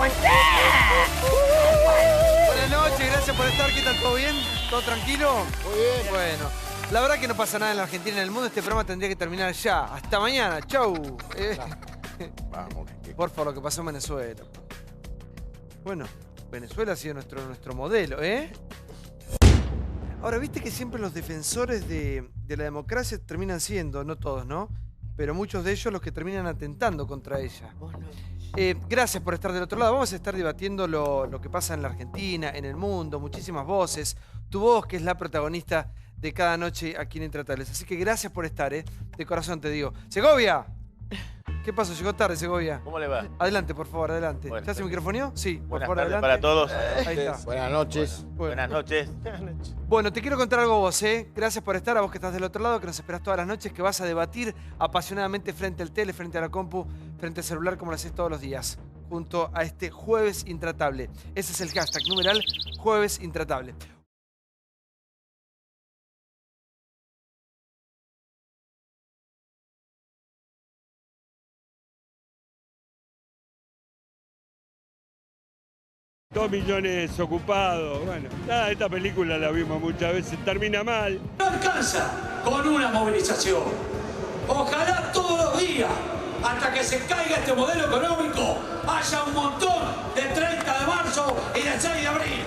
Buenas noches, gracias por estar. ¿Qué tal? ¿Todo bien? ¿Todo tranquilo? Muy bien. Bueno, la verdad que no pasa nada en la Argentina y en el mundo. Este programa tendría que terminar ya. Hasta mañana. Chau. Vamos. Por favor, lo que pasó en Venezuela. Bueno, Venezuela ha sido nuestro modelo, ¿eh? Ahora, viste que siempre los defensores de la democracia terminan siendo, no todos, ¿no? Pero muchos de ellos los que terminan atentando contra ella. Gracias por estar del otro lado. Vamos a estar debatiendo lo que pasa en la Argentina, en el mundo, muchísimas voces. Tu voz, que es la protagonista de cada noche aquí en Intratables. Así que gracias por estar, ¿eh? De corazón te digo. ¡Segovia! ¿Qué pasó? Llegó tarde, Segovia. ¿Cómo le va? Adelante, por favor, adelante. Bueno, ¿Ya se microfonó? Sí, por Buenas favor, tardes adelante. para todos. Ahí está. Buenas noches. Buenas noches. Bueno, te quiero contar algo vos, ¿eh? Gracias por estar, a vos que estás del otro lado, que nos esperás todas las noches, que vas a debatir apasionadamente frente al tele, frente a la compu, frente al celular, como lo haces todos los días, junto a este Jueves Intratable. Ese es el hashtag numeral Jueves Intratable. Dos millones ocupados, bueno, nada, esta película la vimos muchas veces, termina mal. No alcanza con una movilización. Ojalá todos los días, hasta que se caiga este modelo económico, haya un montón de 30 de marzo y de 6 de abril.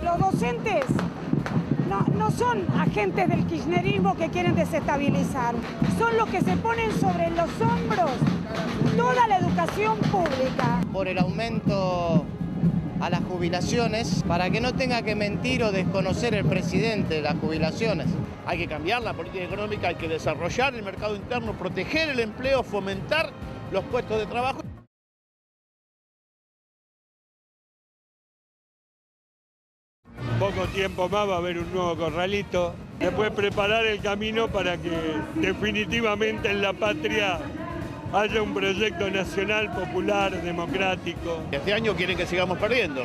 Los docentes no son agentes del kirchnerismo que quieren desestabilizar, son los que se ponen sobre los hombros toda la educación pública. Por el aumento a las jubilaciones, para que no tenga que mentir o desconocer el presidente de las jubilaciones. Hay que cambiar la política económica, hay que desarrollar el mercado interno, proteger el empleo, fomentar los puestos de trabajo. Poco tiempo más va a haber un nuevo corralito. Después preparar el camino para que definitivamente en la patria haya un proyecto nacional, popular, democrático. Este año quieren que sigamos perdiendo.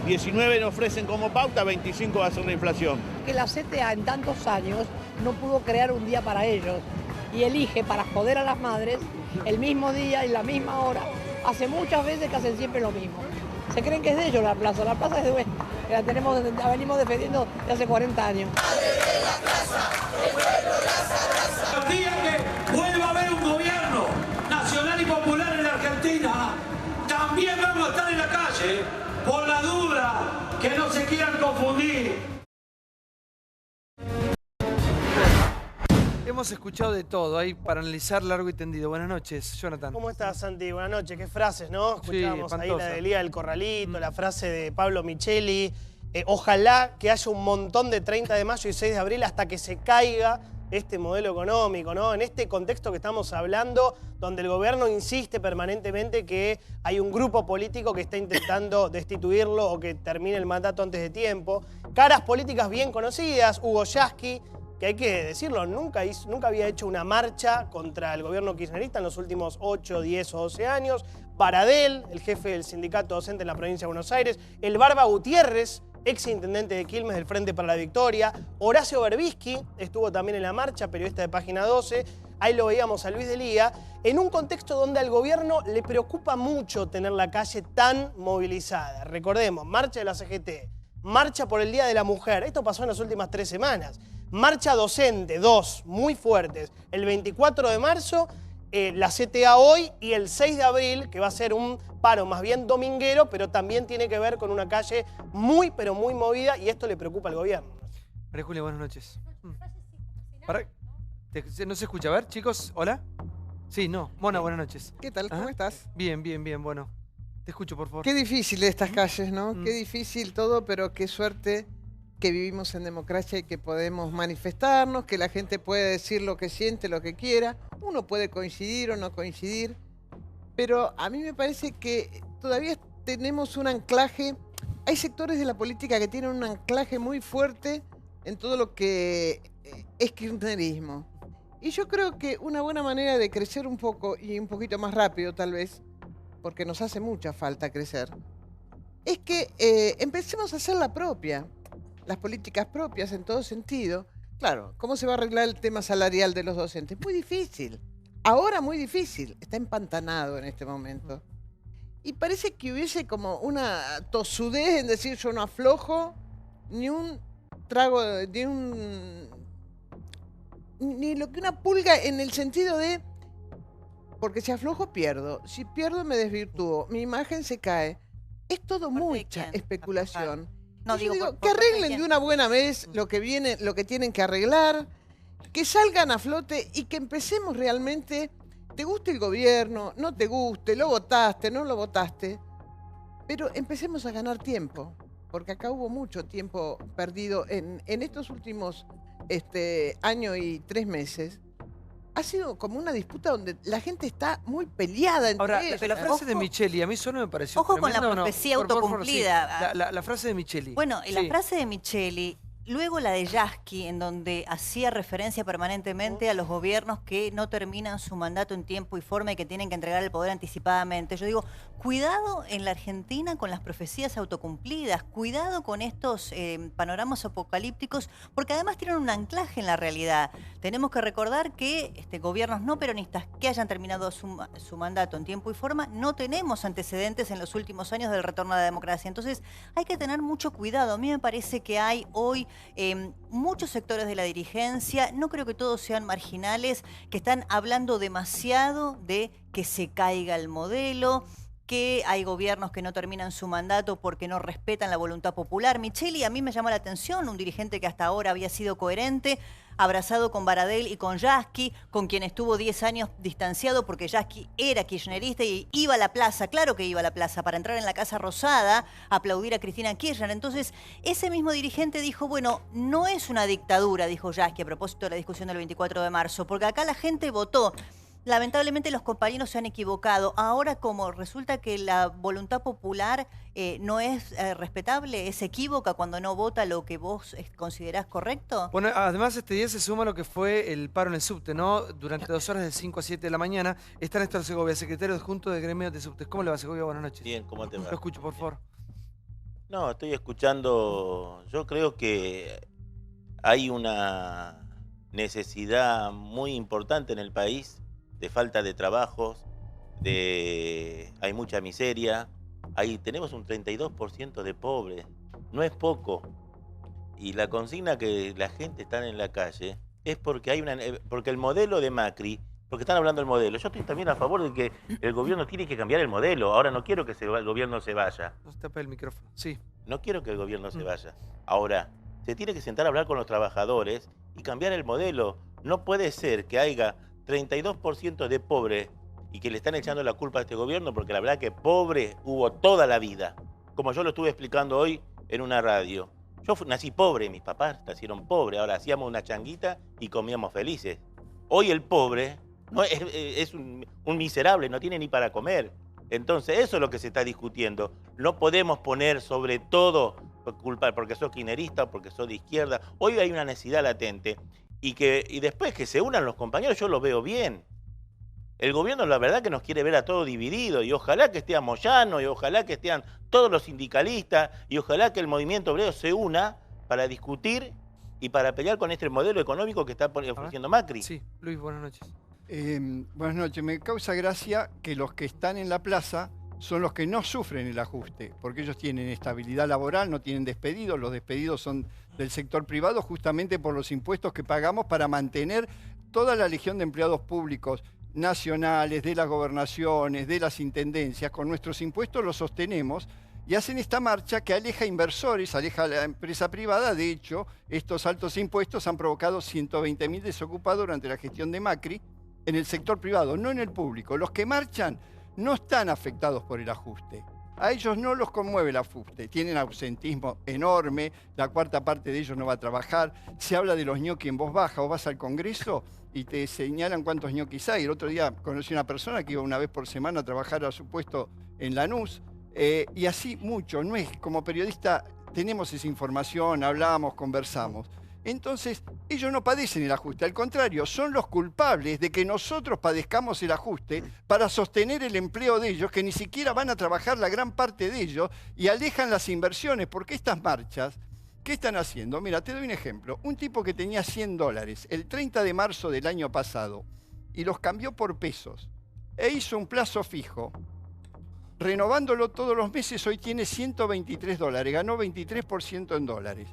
19 nos ofrecen como pauta, 25 va a ser la inflación. Que la CTA en tantos años no pudo crear un día para ellos y elige para joder a las madres el mismo día y la misma hora. Hace muchas veces que hacen siempre lo mismo. Se creen que es de ellos la plaza es de Oeste, que la venimos defendiendo de hace 40 años. El día que vuelva a haber un gobierno nacional y popular en la Argentina, también vamos a estar en la calle, por la duda, que no se quieran confundir. Hemos escuchado de todo ahí para analizar largo y tendido. Buenas noches, Jonathan. ¿Cómo estás, Santi? Buenas noches. Qué frases, ¿no? Escuchábamos ahí la de Elías del Corralito, la frase de Pablo Micheli. Ojalá que haya un montón de 30 de mayo y 6 de abril hasta que se caiga este modelo económico, ¿no? En este contexto que estamos hablando, donde el gobierno insiste permanentemente que hay un grupo político que está intentando destituirlo o que termine el mandato antes de tiempo. Caras políticas bien conocidas, Hugo Yasky, que hay que decirlo, nunca había hecho una marcha contra el gobierno kirchnerista en los últimos 8, 10 o 12 años. Baradel, el jefe del sindicato docente en la provincia de Buenos Aires. El Barba Gutiérrez, ex intendente de Quilmes del Frente para la Victoria. Horacio Berbisky estuvo también en la marcha, periodista de Página 12. Ahí lo veíamos a Luis Delía, en un contexto donde al gobierno le preocupa mucho tener la calle tan movilizada. Recordemos, marcha de la CGT, marcha por el Día de la Mujer. Esto pasó en las últimas 3 semanas. Marcha docente, 2, muy fuertes. El 24 de marzo, la CTA hoy, y el 6 de abril, que va a ser un paro más bien dominguero, pero también tiene que ver con una calle muy, pero muy movida, y esto le preocupa al gobierno. María Julia, buenas noches. ¿No se escucha? A ver, chicos, ¿hola? Sí, no. Mona, buenas noches. ¿Qué tal? ¿Cómo estás? Bien, bien, bien, bueno. Te escucho, por favor. Qué difícil estas calles, ¿no? Qué difícil todo, pero qué suerte que vivimos en democracia y que podemos manifestarnos, que la gente puede decir lo que siente, lo que quiera. Uno puede coincidir o no coincidir, pero a mí me parece que todavía tenemos un anclaje. Hay sectores de la política que tienen un anclaje muy fuerte en todo lo que es kirchnerismo. Y yo creo que una buena manera de crecer un poco y un poquito más rápido tal vez, porque nos hace mucha falta crecer, es que empecemos a hacer la propia. Las políticas propias en todo sentido. Claro, ¿cómo se va a arreglar el tema salarial de los docentes? Muy difícil. ahora muy difícil, está empantanado en este momento. Y parece que hubiese como una tosudez en decir yo no aflojo, ni un trago, ni lo que una pulga en el sentido de, porque si aflojo pierdo, si pierdo me desvirtúo, mi imagen se cae. Es todo mucha especulación. No, yo digo, por que arreglen de una buena vez lo que viene, lo que tienen que arreglar, que salgan a flote y que empecemos realmente, te guste el gobierno, no te guste, lo votaste, no lo votaste, pero empecemos a ganar tiempo, porque acá hubo mucho tiempo perdido en estos últimos año y 3 meses. Ha sido como una disputa donde la gente está muy peleada entre Ahora, ellos. la frase de Micheli, a mí solo me pareció Ojo con la tremenda. profecía Por favor, autocumplida. sí. La frase de Micheli. Bueno, la Sí. frase de Micheli, luego la de Yasky, en donde hacía referencia permanentemente a los gobiernos que no terminan su mandato en tiempo y forma y que tienen que entregar el poder anticipadamente. Yo digo, cuidado en la Argentina con las profecías autocumplidas, cuidado con estos panoramas apocalípticos, porque además tienen un anclaje en la realidad. Tenemos que recordar que gobiernos no peronistas que hayan terminado su mandato en tiempo y forma, no tenemos antecedentes en los últimos años del retorno a la democracia. Entonces hay que tener mucho cuidado. A mí me parece que hay hoy muchos sectores de la dirigencia, no creo que todos sean marginales, que están hablando demasiado de que se caiga el modelo, que hay gobiernos que no terminan su mandato porque no respetan la voluntad popular. Micheli, a mí me llama la atención, un dirigente que hasta ahora había sido coherente, abrazado con Baradel y con Yasky, con quien estuvo 10 años distanciado porque Yasky era kirchnerista y iba a la plaza, claro que iba a la plaza, para entrar en la Casa Rosada, aplaudir a Cristina Kirchner. Entonces, ese mismo dirigente dijo, bueno, no es una dictadura, dijo Yasky a propósito de la discusión del 24 de marzo, porque acá la gente votó. Lamentablemente los compañeros se han equivocado. Ahora, como resulta que la voluntad popular no es respetable, es equívoca cuando no vota lo que vos considerás correcto. Bueno, además este día se suma lo que fue el paro en el subte, ¿no? Durante 2 horas de 5 a 7 de la mañana. Está Néstor Segovia, secretario adjunto del gremio de subtes. ¿Cómo le va, Segovia? Buenas noches. Bien, ¿cómo te va? Lo escucho, por favor. No, estoy escuchando. Yo creo que hay una necesidad muy importante en el país de falta de trabajos, hay mucha miseria, tenemos un 32% de pobres, no es poco. Y la consigna que la gente está en la calle es porque el modelo de Macri, porque están hablando del modelo, yo estoy también a favor de que el gobierno tiene que cambiar el modelo. Ahora no quiero que el gobierno se vaya. No se tapa el micrófono, sí. No quiero que el gobierno se vaya. Ahora, se tiene que sentar a hablar con los trabajadores y cambiar el modelo. No puede ser que haya 32% de pobres y que le están echando la culpa a este gobierno, porque la verdad que pobre hubo toda la vida. Como yo lo estuve explicando hoy en una radio. Yo nací pobre, mis papás nacieron pobres, ahora hacíamos una changuita y comíamos felices. Hoy el pobre es un miserable, no tiene ni para comer. Entonces eso es lo que se está discutiendo. No podemos poner sobre todo culpar porque sos kirchnerista o porque sos de izquierda. Hoy hay una necesidad latente. Y después que se unan los compañeros, yo lo veo bien. El gobierno, la verdad, que nos quiere ver a todos divididos, y ojalá que esté a Moyano, y ojalá que estén todos los sindicalistas, y ojalá que el movimiento obrero se una para discutir y para pelear con este modelo económico que está ofreciendo Macri. Sí, Luis, buenas noches. Buenas noches. Me causa gracia que los que están en la plaza son los que no sufren el ajuste, porque ellos tienen estabilidad laboral, no tienen despedidos, los despedidos son del sector privado justamente por los impuestos que pagamos para mantener toda la legión de empleados públicos nacionales, de las gobernaciones, de las intendencias. Con nuestros impuestos los sostenemos y hacen esta marcha que aleja inversores, aleja a la empresa privada. De hecho, estos altos impuestos han provocado 120.000 desocupados durante la gestión de Macri en el sector privado, no en el público. Los que marchan no están afectados por el ajuste. A ellos no los conmueve el ajuste. Tienen ausentismo enorme, la cuarta parte de ellos no va a trabajar. Se habla de los ñoquis en voz baja. Vos vas al Congreso y te señalan cuántos ñoquis hay. El otro día conocí una persona que iba una vez por semana a trabajar a su puesto en Lanús. Y así mucho. No es como periodista, tenemos esa información, hablamos, conversamos. Entonces, ellos no padecen el ajuste, al contrario, son los culpables de que nosotros padezcamos el ajuste para sostener el empleo de ellos, que ni siquiera van a trabajar la gran parte de ellos y alejan las inversiones, porque estas marchas, ¿qué están haciendo? Mira, te doy un ejemplo. Un tipo que tenía $100 el 30 de marzo del año pasado y los cambió por pesos. E hizo un plazo fijo. Renovándolo todos los meses, hoy tiene 123 dólares, ganó 23% en dólares.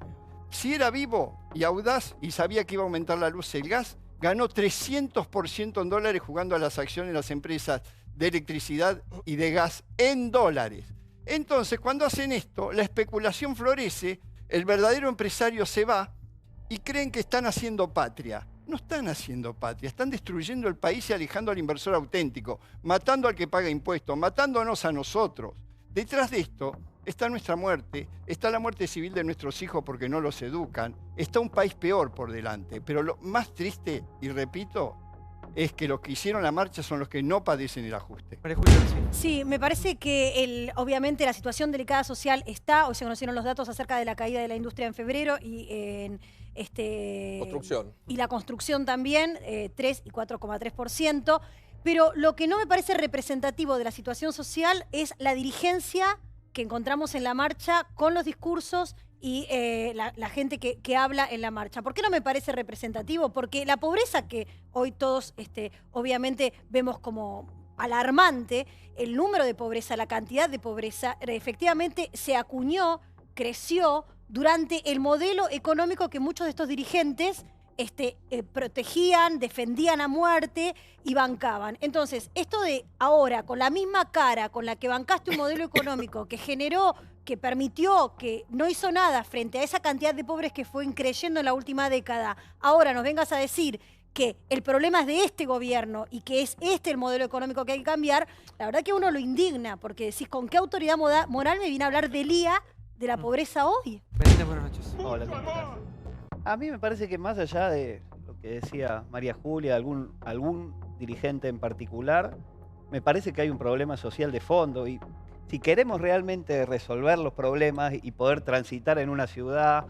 Si era vivo y audaz y sabía que iba a aumentar la luz y el gas, ganó 300% en dólares jugando a las acciones de las empresas de electricidad y de gas en dólares. Entonces, cuando hacen esto, la especulación florece, el verdadero empresario se va y creen que están haciendo patria. No están haciendo patria, están destruyendo el país y alejando al inversor auténtico, matando al que paga impuestos, matándonos a nosotros. Detrás de esto está nuestra muerte, está la muerte civil de nuestros hijos porque no los educan, está un país peor por delante. Pero lo más triste, y repito, es que los que hicieron la marcha son los que no padecen el ajuste. Sí, me parece que obviamente la situación delicada social está. Hoy se conocieron los datos acerca de la caída de la industria en febrero y construcción. Y la construcción también, 3 y 4,3%. Pero lo que no me parece representativo de la situación social es la dirigencia que encontramos en la marcha con los discursos y la gente que habla en la marcha. ¿Por qué no me parece representativo? Porque la pobreza que hoy todos obviamente vemos como alarmante, el número de pobreza, la cantidad de pobreza, efectivamente se acuñó, creció durante el modelo económico que muchos de estos dirigentes protegían, defendían a muerte y bancaban. Entonces, esto de ahora, con la misma cara con la que bancaste un modelo económico que generó, que permitió, que no hizo nada frente a esa cantidad de pobres que fue creciendo en la última década, ahora nos vengas a decir que el problema es de este gobierno y que es el modelo económico que hay que cambiar, la verdad que uno lo indigna, porque decís, ¿con qué autoridad moral me viene a hablar del IA de la pobreza hoy? Buenas noches. Hola, ¿cómo estás? A mí me parece que más allá de lo que decía María Julia, algún dirigente en particular, me parece que hay un problema social de fondo y si queremos realmente resolver los problemas y poder transitar en una ciudad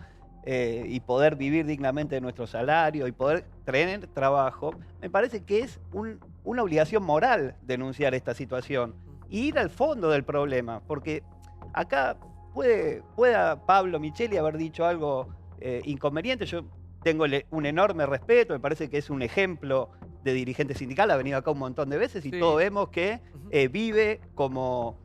y poder vivir dignamente de nuestro salario y poder tener trabajo, me parece que es una obligación moral denunciar esta situación e ir al fondo del problema, porque acá pueda Pablo Micheli haber dicho algo inconveniente. Yo tengo un enorme respeto, me parece que es un ejemplo de dirigente sindical, ha venido acá un montón de veces y sí, todos vemos que vive como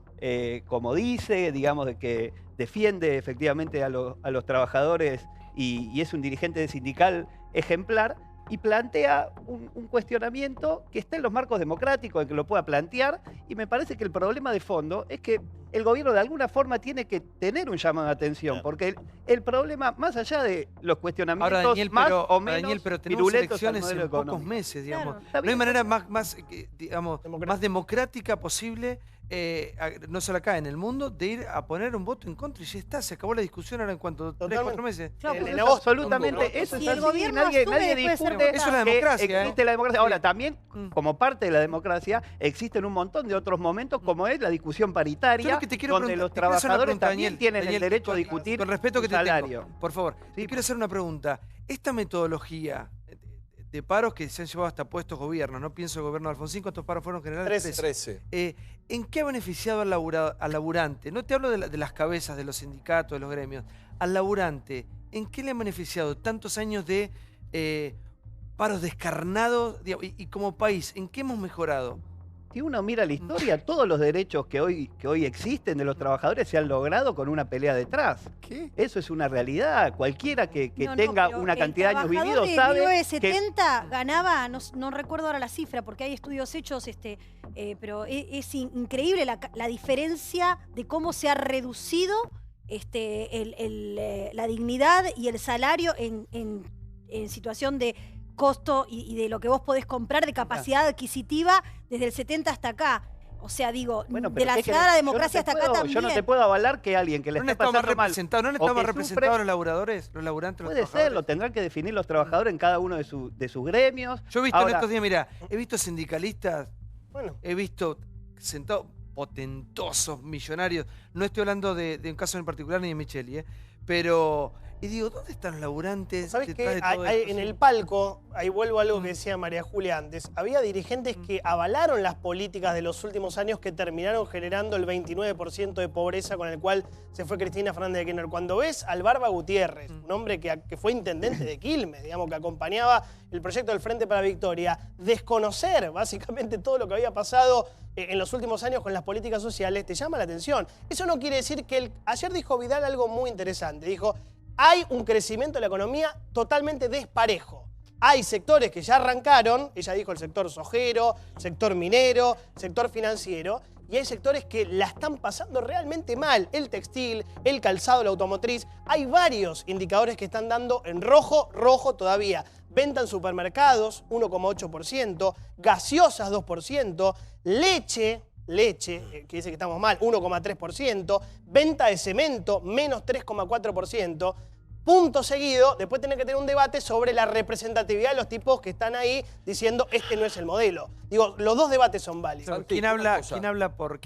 dice, digamos, de que defiende efectivamente a los trabajadores y es un dirigente sindical ejemplar y plantea un cuestionamiento que está en los marcos democráticos, en que lo pueda plantear, y me parece que el problema de fondo es que el gobierno de alguna forma tiene que tener un llamado de atención, porque el problema, más allá de los cuestionamientos ahora, Daniel, más o menos Daniel, pero tenemos virulentos al elecciones modelo en pocos económico. meses, digamos. Claro, no hay manera más democrática posible, no solo acá, en el mundo, de ir a poner un voto en contra y ya está, se acabó la discusión ahora en cuanto 3 o 4 meses. Claro, absolutamente, eso es así, nadie discute eso es la democracia, que existe la democracia. Ahora, también, como parte de la democracia, existen un montón de otros momentos, como es la discusión paritaria, donde los trabajadores también tienen el derecho a discutir con respeto que su te salario. tengo, por favor, te quiero hacer una pregunta. Esta metodología de paros que se han llevado hasta puestos gobiernos, no pienso el gobierno de Alfonsín, ¿cuántos paros fueron generales? 13. ¿En qué ha beneficiado al laburante? No te hablo de las cabezas de los sindicatos, de los gremios. Al laburante, ¿en qué le han beneficiado tantos años de paros descarnados? Y como país, ¿en qué hemos mejorado? Si uno mira la historia, todos los derechos que hoy existen de los trabajadores se han logrado con una pelea detrás. ¿Qué? Eso es una realidad. Cualquiera que tenga una cantidad de años vividos sabe. El 1970 ganaba, no recuerdo ahora la cifra porque hay estudios hechos, pero es increíble la diferencia de cómo se ha reducido la dignidad y el salario en situación de costo y de lo que vos podés comprar de capacidad adquisitiva desde el 70 hasta acá. O sea, digo, de la llegada a la democracia hasta acá también. Yo no te puedo avalar que alguien que le está pasando mal... ¿No estamos representados los laburadores, los laburantes, los trabajadores? Puede ser, lo tendrán que definir los trabajadores en cada uno de sus gremios. Yo he visto en estos días, mira, he visto sindicalistas, he visto sentados potentosos, millonarios. No estoy hablando de un caso en particular ni de Micheli, pero Y digo, ¿dónde están los laburantes? ¿Sabes qué? detrás de todo esto? En el palco, ahí vuelvo a algo que decía María Julia antes, había dirigentes que avalaron las políticas de los últimos años que terminaron generando el 29% de pobreza con el cual se fue Cristina Fernández de Kirchner. Cuando ves al Barba Gutiérrez, un hombre que fue intendente de Quilmes, digamos, que acompañaba el proyecto del Frente para la Victoria, desconocer básicamente todo lo que había pasado en los últimos años con las políticas sociales, te llama la atención. Eso no quiere decir que ayer dijo Vidal algo muy interesante, dijo: hay un crecimiento de la economía totalmente desparejo. Hay sectores que ya arrancaron, ella dijo el sector sojero, sector minero, sector financiero, y hay sectores que la están pasando realmente mal. El textil, el calzado, la automotriz. Hay varios indicadores que están dando en rojo, rojo todavía. Venta en supermercados, 1,8%, gaseosas, 2%, leche, que dice que estamos mal, 1,3%, venta de cemento, menos 3,4%, punto seguido, después tenés que tener un debate sobre la representatividad de los tipos que están ahí diciendo este no es el modelo. Digo, los dos debates son válidos. Santi, ¿Quién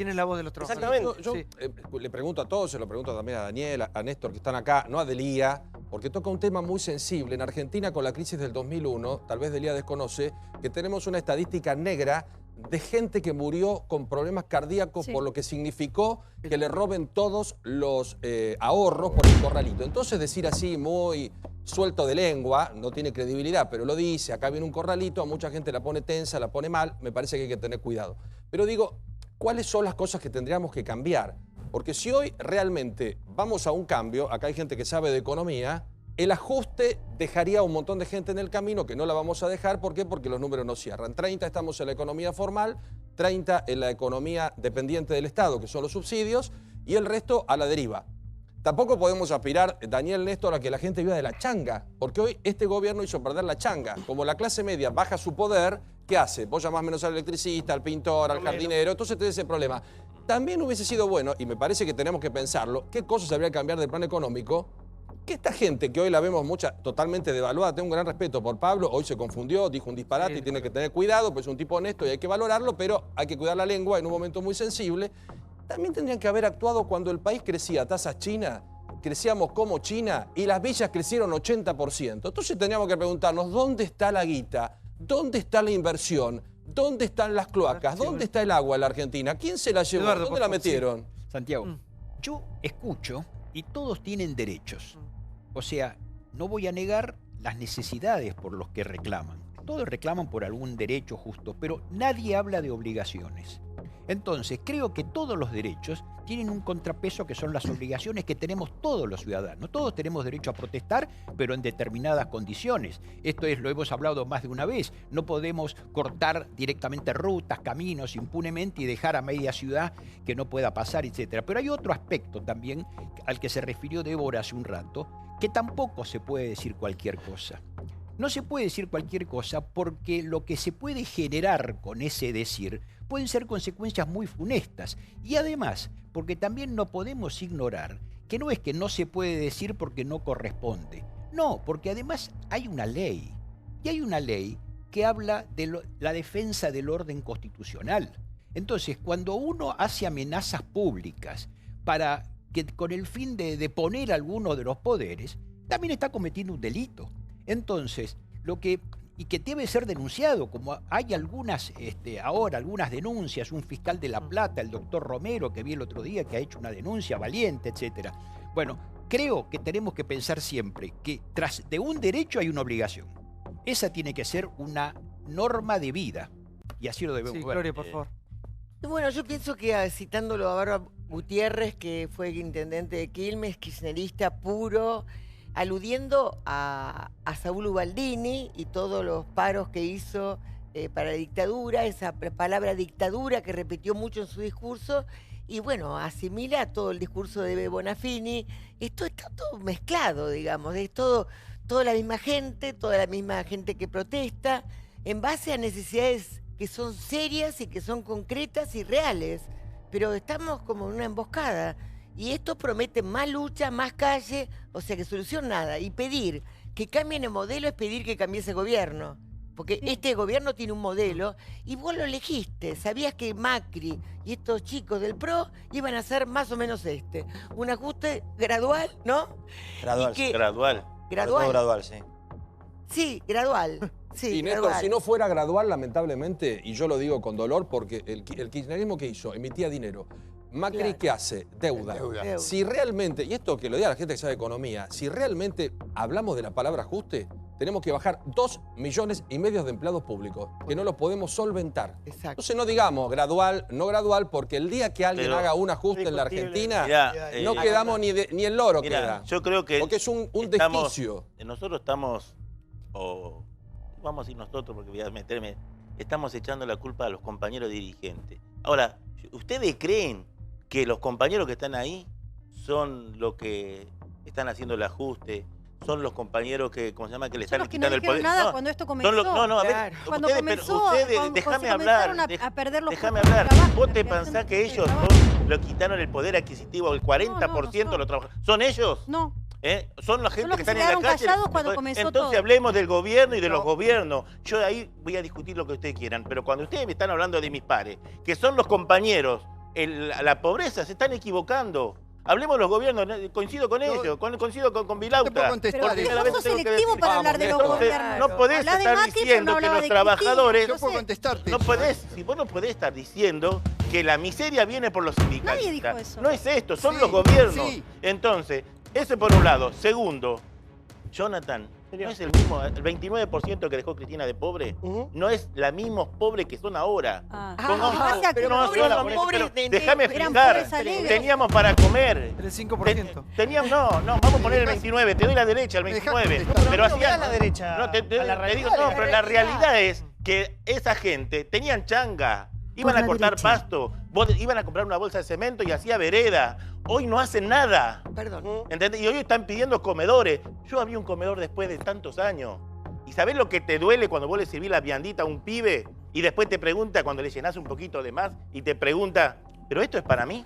es la voz de los trabajadores? Exactamente. Yo le pregunto a todos, se lo pregunto también a Daniel, a Néstor, que están acá, no a Delía, porque toca un tema muy sensible. En Argentina, con la crisis del 2001, tal vez Delía desconoce, que tenemos una estadística negra de gente que murió con problemas cardíacos por lo que significó que le roben todos los ahorros por el corralito. Entonces decir así muy suelto de lengua no tiene credibilidad, pero lo dice, acá viene un corralito, a mucha gente la pone tensa, la pone mal, me parece que hay que tener cuidado. Pero digo, ¿cuáles son las cosas que tendríamos que cambiar? Porque si hoy realmente vamos a un cambio, acá hay gente que sabe de economía, el ajuste dejaría a un montón de gente en el camino que no la vamos a dejar. ¿Por qué? Porque los números no cierran. 30 estamos en la economía formal, 30 en la economía dependiente del Estado, que son los subsidios, y el resto a la deriva. Tampoco podemos aspirar, Daniel, Néstor, a que la gente viva de la changa, porque hoy este gobierno hizo perder la changa. Como la clase media baja su poder, ¿qué hace? Vos llamás menos al electricista, al pintor, al jardinero, entonces tenés ese problema. También hubiese sido bueno, y me parece que tenemos que pensarlo, qué cosas habría que cambiar del plan económico, que esta gente que hoy la vemos totalmente devaluada, tengo un gran respeto por Pablo, hoy se confundió, dijo un disparate y tiene que tener cuidado, pues es un tipo honesto y hay que valorarlo, pero hay que cuidar la lengua en un momento muy sensible. También tendrían que haber actuado cuando el país crecía a tasas China, crecíamos como China y las villas crecieron 80%. Entonces tendríamos que preguntarnos, ¿dónde está la guita? ¿Dónde está la inversión? ¿Dónde están las cloacas? ¿Dónde está el agua en la Argentina? ¿Quién se la llevó? Eduardo, ¿Dónde la metieron? Santiago, yo escucho y todos tienen derechos. O sea, no voy a negar las necesidades por los que reclaman. Todos reclaman por algún derecho justo, pero nadie habla de obligaciones. Entonces, creo que todos los derechos tienen un contrapeso que son las obligaciones que tenemos todos los ciudadanos. Todos tenemos derecho a protestar, pero en determinadas condiciones. Esto lo hemos hablado más de una vez. No podemos cortar directamente rutas, caminos impunemente y dejar a media ciudad que no pueda pasar, etc. Pero hay otro aspecto también al que se refirió Débora hace un rato, que tampoco se puede decir cualquier cosa. No se puede decir cualquier cosa porque lo que se puede generar con ese decir pueden ser consecuencias muy funestas. Y además, porque también no podemos ignorar que no es que no se puede decir porque no corresponde. No, porque además hay una ley. Y hay una ley que habla de la defensa del orden constitucional. Entonces, cuando uno hace amenazas públicas para que con el fin de deponer a alguno de los poderes, también está cometiendo un delito. Entonces, y que debe ser denunciado, como hay algunas, ahora algunas denuncias, un fiscal de La Plata, el doctor Romero, que vi el otro día, que ha hecho una denuncia valiente, etc. Bueno, creo que tenemos que pensar siempre que tras de un derecho hay una obligación. Esa tiene que ser una norma de vida, y así lo debemos ver. Gloria, por favor. Bueno, yo pienso que citándolo a Barba Gutiérrez, que fue intendente de Quilmes, kirchnerista puro, aludiendo a Saúl Ubaldini y todos los paros que hizo para la dictadura, esa palabra dictadura que repitió mucho en su discurso, y bueno, asimila todo el discurso de Bonafini. Esto está todo mezclado, digamos, es toda la misma gente que protesta, en base a necesidades que son serias y que son concretas y reales, pero estamos como en una emboscada. Y esto promete más lucha, más calle, o sea que solución nada. Y pedir que cambien el modelo es pedir que cambie ese gobierno. Porque este gobierno tiene un modelo y vos lo elegiste. Sabías que Macri y estos chicos del PRO iban a hacer más o menos un ajuste gradual, ¿no? Gradual. Gradual. Gradual. Gradual, sí. Sí, gradual. Sí, y Néstor, si no fuera gradual, lamentablemente, y yo lo digo con dolor, porque el kirchnerismo que hizo, emitía dinero. Macri, claro. ¿Qué hace? Deuda. Si realmente, y esto que lo diga la gente que sabe economía, si realmente hablamos de la palabra ajuste, tenemos que bajar 2,5 millones de empleados públicos, que no lo podemos solventar. Exacto. Entonces no digamos gradual, no gradual, porque el día que alguien haga un ajuste en la Argentina, no quedamos ni el loro queda. Yo creo que porque es un desquicio. Nosotros estamos, vamos a decir nosotros porque voy a meterme, estamos echando la culpa a los compañeros dirigentes. Ahora, ¿ustedes creen que los compañeros que están ahí son los que están haciendo el ajuste? Son los compañeros que, ¿cómo se llama? Que le están quitando el poder. Nada cuando esto comenzó. A ver, cuando déjame hablar. A perder los déjame hablar. ¿Vos te pensás que ellos lo quitaron el poder adquisitivo, el 40% de los trabajadores? ¿Son ellos? No. Son la gente que están en la calle. Entonces todo. hablemos del gobierno y de los gobiernos. Yo ahí voy a discutir lo que ustedes quieran, pero cuando ustedes me están hablando de mis pares, que son los compañeros, la pobreza, se están equivocando. Hablemos de los gobiernos, coincido con ellos, coincido con Vilauta. Pero vos sos selectivo para hablar de los gobiernos. No podés estar diciendo que los trabajadores... Yo puedo contestarte. No podés, si vos no podés estar diciendo que la miseria viene por los sindicalistas. Nadie dijo eso. No es esto, son los gobiernos. Entonces, ese por un lado. Segundo, Jonathan, ¿no es el mismo, el 29% que dejó Cristina de pobre? No es la misma pobre que son ahora. Déjame explicar. Teníamos para comer. El 5%. Teníamos, no, vamos a poner el 29. Te doy la derecha, el 29. Pero hacía la derecha. No, te digo, no, pero la realidad es que esa gente tenían changa. Iban a cortar pasto, iban a comprar una bolsa de cemento y hacía vereda. Hoy no hacen nada. Perdón. ¿Entendés? Y hoy están pidiendo comedores. Yo había un comedor después de tantos años. ¿Y sabés lo que te duele cuando vos le servís la viandita a un pibe y después te pregunta, cuando le llenás un poquito de más, y te pregunta, ¿pero esto es para mí?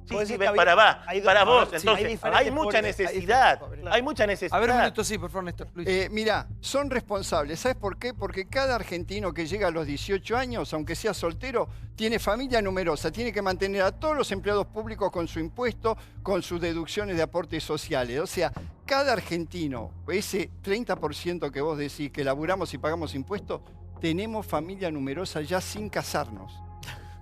Sí, para vos. Entonces, hay mucha necesidad. Hay mucha necesidad. A ver, un minuto, sí, por favor, Néstor. Mirá, son responsables. ¿Sabes por qué? Porque cada argentino que llega a los 18 años, aunque sea soltero, tiene familia numerosa. Tiene que mantener a todos los empleados públicos con su impuesto, con sus deducciones de aportes sociales. O sea, cada argentino, ese 30% que vos decís que laburamos y pagamos impuestos, tenemos familia numerosa ya sin casarnos.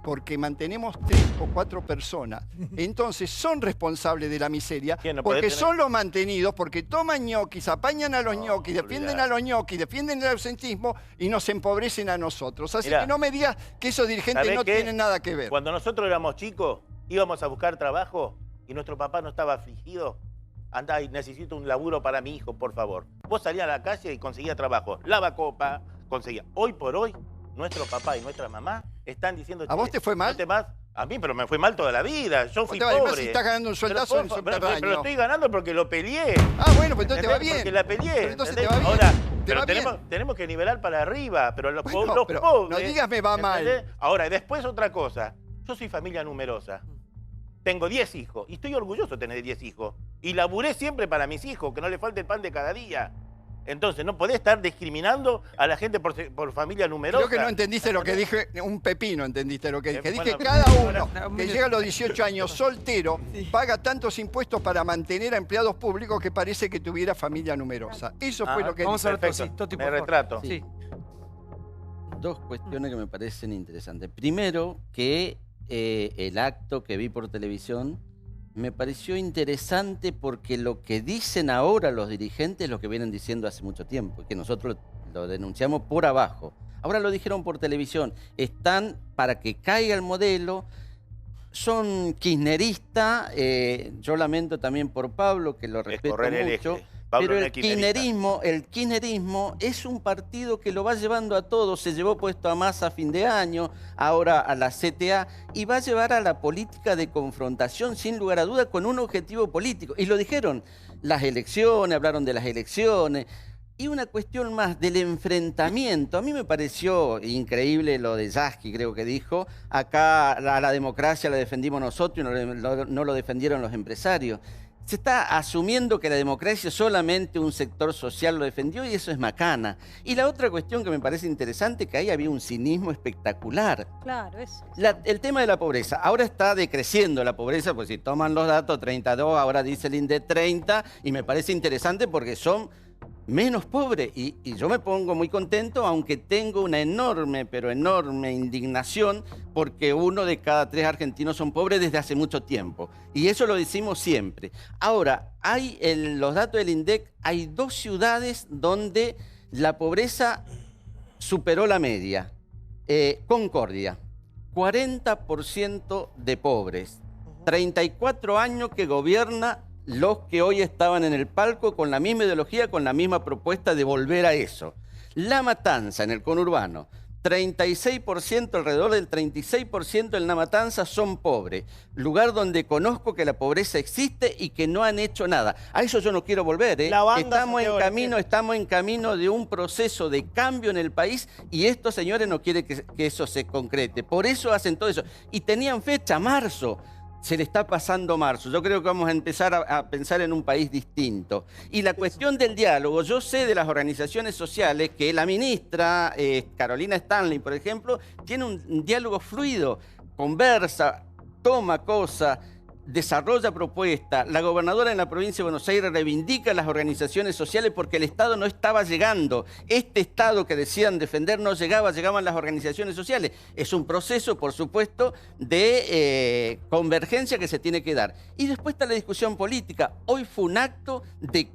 Porque mantenemos 3 o 4 personas. Entonces son responsables de la miseria, porque son los mantenidos, porque toman ñoquis, apañan a los ñoquis, defienden a los ñoquis, defienden el ausentismo y nos empobrecen a nosotros. Así que no me digas que esos dirigentes no tienen nada que ver. Cuando nosotros éramos chicos, íbamos a buscar trabajo y nuestro papá no estaba afligido. Andá y necesito un laburo para mi hijo, por favor. Vos salías a la calle y conseguías trabajo. Lavacopa, conseguía. Hoy por hoy, nuestro papá y nuestra mamá están diciendo... ¿A vos te fue mal? A mí, pero me fue mal toda la vida. Yo fui pobre. Además, si estás ganando un sueldazo en subterráneo. Pero lo estoy ganando porque lo peleé. Ah, bueno, pues entonces te va bien. Porque la peleé. Pero entonces te va bien. Ahora, pero tenemos que nivelar para arriba. Pero los pobres... No digas me va mal. Ahora, después otra cosa. Yo soy familia numerosa. Tengo 10 hijos. Y estoy orgulloso de tener 10 hijos. Y laburé siempre para mis hijos, que no les falte el pan de cada día. Entonces, no podés estar discriminando a la gente por familia numerosa. Creo que no entendiste lo que dije, un pepino entendiste lo que dije. Dije que cada uno que llega a los 18 años soltero paga tantos impuestos para mantener a empleados públicos que parece que tuviera familia numerosa. Eso fue lo que vamos dije. A ver, Toti, me retrato. Sí. Dos cuestiones que me parecen interesantes. Primero, que el acto que vi por televisión me pareció interesante porque lo que dicen ahora los dirigentes es lo que vienen diciendo hace mucho tiempo, que nosotros lo denunciamos por abajo. Ahora lo dijeron por televisión. Están para que caiga el modelo, son kirchneristas, yo lamento también por Pablo, que lo respeto mucho. Pero el kirchnerismo es un partido que lo va llevando a todos. Se llevó puesto a Massa a fin de año, ahora a la CTA, y va a llevar a la política de confrontación, sin lugar a duda, con un objetivo político. Y lo dijeron, las elecciones, hablaron de las elecciones. Y una cuestión más del enfrentamiento. A mí me pareció increíble lo de Yasky, creo que dijo. Acá a la democracia la defendimos nosotros y no lo defendieron los empresarios. Se está asumiendo que la democracia solamente un sector social lo defendió y eso es macana. Y la otra cuestión que me parece interesante, que ahí había un cinismo espectacular. Claro, eso. El tema de la pobreza. Ahora está decreciendo la pobreza, pues si toman los datos, 32, ahora dice el INDEC 30, y me parece interesante porque son menos pobres. Y yo me pongo muy contento, aunque tengo una enorme, pero enorme indignación, porque 1 de cada 3 argentinos son pobres desde hace mucho tiempo. Y eso lo decimos siempre. Ahora, hay en los datos del INDEC, hay 2 ciudades donde la pobreza superó la media. Concordia, 40% de pobres, 34 años que gobierna los que hoy estaban en el palco con la misma ideología, con la misma propuesta de volver a eso. La Matanza, en el conurbano, 36%, alrededor del 36% en La Matanza son pobres. Lugar donde conozco que la pobreza existe y que no han hecho nada. A eso yo no quiero volver, ¿eh? Estamos en camino de un proceso de cambio en el país y estos señores no quieren que eso se concrete. Por eso hacen todo eso. Y tenían fecha, marzo. Se le está pasando marzo. Yo creo que vamos a empezar a pensar en un país distinto. Y la cuestión del diálogo, yo sé de las organizaciones sociales que la ministra Carolina Stanley, por ejemplo, tiene un diálogo fluido, conversa, toma cosas, desarrolla propuestas. La gobernadora en la provincia de Buenos Aires reivindica las organizaciones sociales porque el Estado no estaba llegando. Este Estado que decían defender no llegaba, llegaban las organizaciones sociales. Es un proceso, por supuesto, de convergencia que se tiene que dar. Y después está la discusión política. Hoy fue un acto de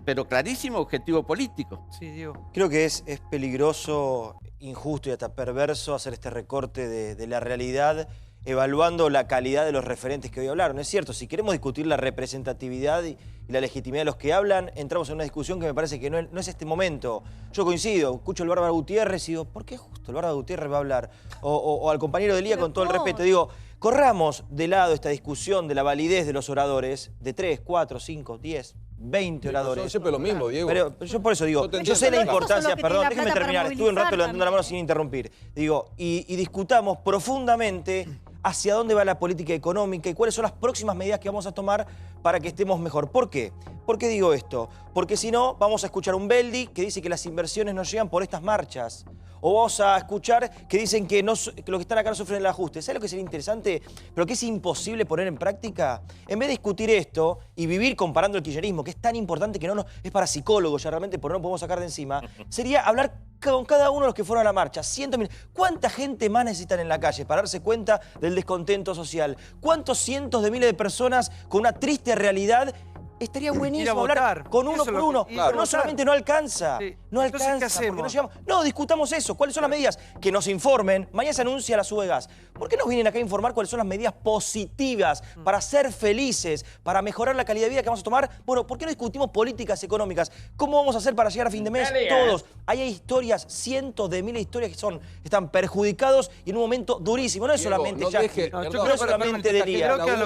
pero clarísimo objetivo político. Sí, Diego. Creo que es peligroso, injusto y hasta perverso hacer este recorte de la realidad, evaluando la calidad de los referentes que hoy hablaron. Es cierto, si queremos discutir la representatividad y la legitimidad de los que hablan, entramos en una discusión que me parece que no es este momento. Yo coincido, escucho al Bárbaro Gutiérrez y digo, ¿por qué justo el Bárbaro Gutiérrez va a hablar? O al compañero de Lía, con todo el respeto, digo, corramos de lado esta discusión de la validez de los oradores, de 3, 4, 5, 10, 20 oradores. Son siempre lo mismo, Diego. Pero yo por eso digo, yo sé la importancia, perdón, déjeme terminar, estuve un rato levantando la mano sin interrumpir. Digo, y discutamos profundamente hacia dónde va la política económica y cuáles son las próximas medidas que vamos a tomar para que estemos mejor. ¿Por qué? ¿Por qué digo esto? Porque si no, vamos a escuchar un Beldi que dice que las inversiones no llegan por estas marchas. O vamos a escuchar que dicen que los que están acá no sufren el ajuste. ¿Sabes lo que sería interesante, pero que es imposible poner en práctica? En vez de discutir esto y vivir comparando el kirchnerismo, que es tan importante que es para psicólogos ya realmente, porque no lo podemos sacar de encima, sería hablar con cada uno de los que fueron a la marcha. 100.000. ¿Cuánta gente más necesitan en la calle para darse cuenta del descontento social? ¿Cuántos cientos de miles de personas con una triste realidad? Estaría buenísimo hablar con uno por uno, pero no solamente no alcanza, no alcanza, ¿qué hacemos? Porque no llegamos. No, discutamos eso, cuáles son las medidas, que nos informen, mañana se anuncia la sube gas. ¿Por qué nos vienen acá a informar cuáles son las medidas positivas para ser felices, para mejorar la calidad de vida que vamos a tomar? Bueno, ¿por qué no discutimos políticas económicas? ¿Cómo vamos a hacer para llegar a fin de mes? Todos. Ahí hay historias, cientos de miles de historias que están perjudicados y en un momento durísimo. No es solamente Jackie, no es solamente de Lía. Creo que a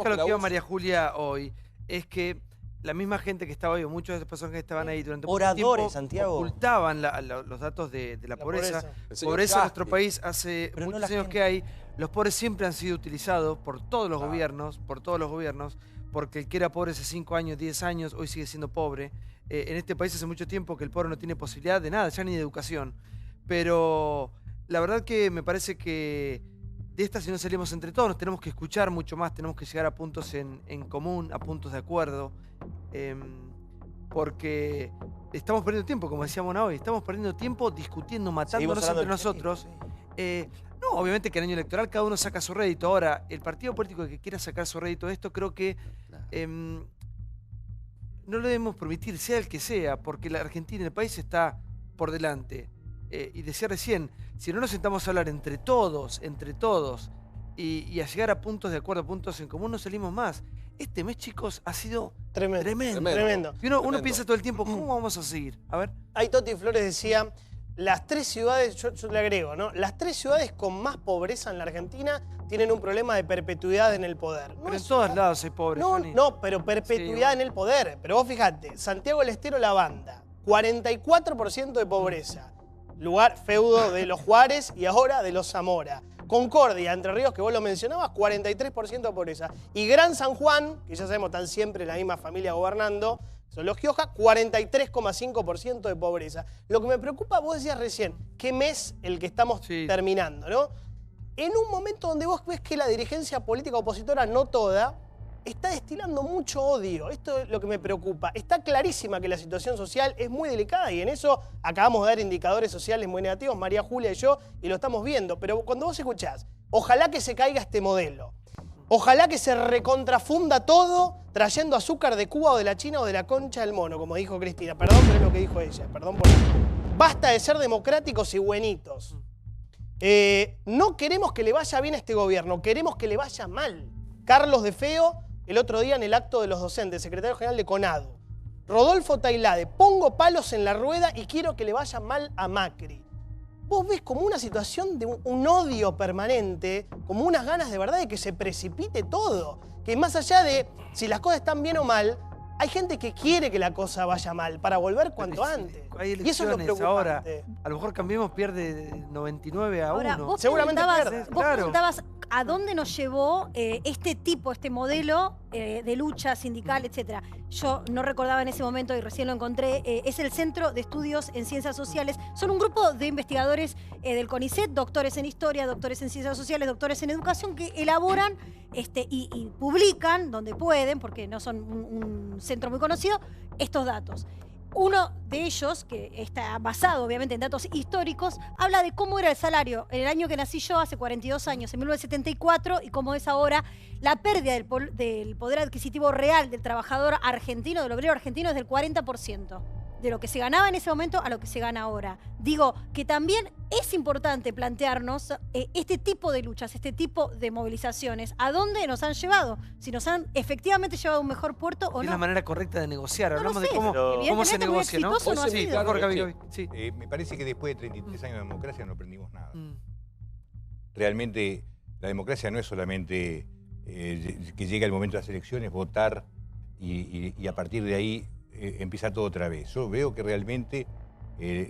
lo que iba María Julia hoy es que la misma gente que estaba ahí, o muchas de las personas que estaban ahí durante mucho tiempo, Santiago, ocultaban los datos de la pobreza. Pobreza en nuestro país hace muchos años que hay. Los pobres siempre han sido utilizados por todos los gobiernos, porque el que era pobre hace 5 años, 10 años, hoy sigue siendo pobre. En este país hace mucho tiempo que el pobre no tiene posibilidad de nada, ya ni de educación. Pero la verdad que me parece que de esta, si no salimos entre todos, nos tenemos que escuchar mucho más, tenemos que llegar a puntos en común, a puntos de acuerdo, porque estamos perdiendo tiempo, como decía Mona hoy, estamos perdiendo tiempo discutiendo, matándonos entre nosotros. No, obviamente que en el año electoral cada uno saca su rédito. Ahora, el partido político que quiera sacar su rédito de esto, creo que no lo debemos permitir, sea el que sea, porque la Argentina, el país está por delante. Y decía recién, si no nos sentamos a hablar entre todos, y a llegar a puntos de acuerdo, puntos en común, no salimos más. Este mes, chicos, ha sido tremendo. Y uno piensa todo el tiempo, ¿cómo vamos a seguir? A ver. Ahí Toti Flores decía, las 3 ciudades, yo le agrego, ¿no? Las 3 ciudades con más pobreza en la Argentina tienen un problema de perpetuidad en el poder. Pero en todos lados hay pobres. No, pero perpetuidad en el poder. Pero vos fijate, Santiago del Estero, La Banda, 44% de pobreza. Lugar feudo de los Juárez y ahora de los Zamora. Concordia, Entre Ríos, que vos lo mencionabas, 43% de pobreza. Y Gran San Juan, que ya sabemos, están siempre la misma familia gobernando, son los Gioja, 43,5% de pobreza. Lo que me preocupa, vos decías recién, ¿qué mes el que estamos terminando, no? En un momento donde vos ves que la dirigencia política opositora, no toda, está destilando mucho odio. Esto es lo que me preocupa. Está clarísima que la situación social es muy delicada y en eso acabamos de dar indicadores sociales muy negativos, María Julia y yo, y lo estamos viendo. Pero cuando vos escuchás, ojalá que se caiga este modelo, ojalá que se recontrafunda todo trayendo azúcar de Cuba o de la China o de la concha del mono, como dijo Cristina. Perdón, pero es lo que dijo ella. Perdón por eso. Basta de ser democráticos y buenitos. No queremos que le vaya bien a este gobierno, queremos que le vaya mal. Carlos de Feo, el otro día en el acto de los docentes, secretario general de CONADU. Rodolfo Tailade, pongo palos en la rueda y quiero que le vaya mal a Macri. Vos ves como una situación de un odio permanente, como unas ganas de verdad de que se precipite todo. Que más allá de si las cosas están bien o mal, hay gente que quiere que la cosa vaya mal para volver cuanto antes. Hay y eso es lo preocupante. Ahora, a lo mejor Cambiemos pierde 99 a 1. Ahora, vos seguramente preguntabas, pierde. vos preguntabas a dónde nos llevó este modelo de lucha sindical, etcétera. Yo no recordaba en ese momento y recién lo encontré. Es el Centro de Estudios en Ciencias Sociales. Son un grupo de investigadores del CONICET, doctores en Historia, doctores en Ciencias Sociales, doctores en Educación, que elaboran y publican, donde pueden, porque no son un centro muy conocido, estos datos. Uno de ellos, que está basado obviamente en datos históricos, habla de cómo era el salario en el año que nací yo, hace 42 años, en 1974, y cómo es ahora la pérdida del poder adquisitivo real del trabajador argentino, del obrero argentino, es del 40%. De lo que se ganaba en ese momento a lo que se gana ahora. Digo que también es importante plantearnos este tipo de luchas, este tipo de movilizaciones. ¿A dónde nos han llevado? Si nos han efectivamente llevado a un mejor puerto o no. Es la manera correcta de negociar. Hablamos de cómo se Evidentemente, negocia, ¿no? exitoso no ha sido. Gaby. Me parece que después de 33 años de democracia no aprendimos nada. Realmente la democracia no es solamente que llega el momento de las elecciones, votar y a partir de ahí empieza todo otra vez. Yo veo que realmente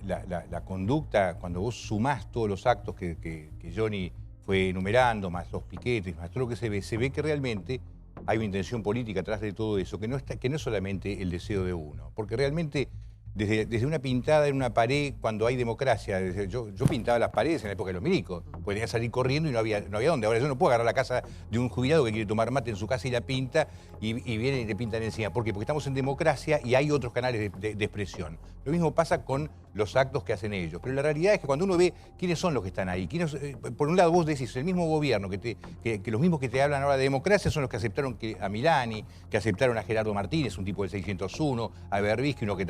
la conducta, cuando vos sumás todos los actos que Johnny fue enumerando, más los piquetes, más todo lo que se ve que realmente hay una intención política atrás de todo eso, que no es solamente el deseo de uno. Porque realmente, desde una pintada en una pared, cuando hay democracia, yo pintaba las paredes en la época de los milicos, podía salir corriendo y no había dónde. Ahora yo no puedo agarrar la casa de un jubilado que quiere tomar mate en su casa y la pinta, y vienen y le pintan encima. ¿Por qué? Porque estamos en democracia y hay otros canales de expresión. Lo mismo pasa con los actos que hacen ellos. Pero la realidad es que cuando uno ve quiénes son los que están ahí, por un lado vos decís, el mismo gobierno, que los mismos que te hablan ahora de democracia son los que aceptaron a Milani, que aceptaron a Gerardo Martínez, un tipo del 601, a Berbisky, uno que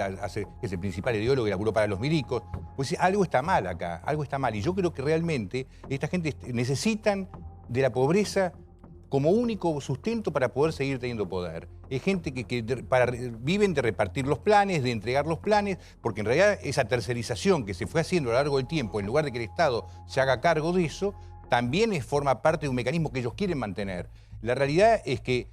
es el principal ideólogo y laburó para los milicos. Pues algo está mal acá, algo está mal. Y yo creo que realmente esta gente necesitan de la pobreza como único sustento para poder seguir teniendo poder. Es gente que viven de repartir los planes, de entregar los planes, porque en realidad esa tercerización que se fue haciendo a lo largo del tiempo, en lugar de que el Estado se haga cargo de eso, también forma parte de un mecanismo que ellos quieren mantener. La realidad es que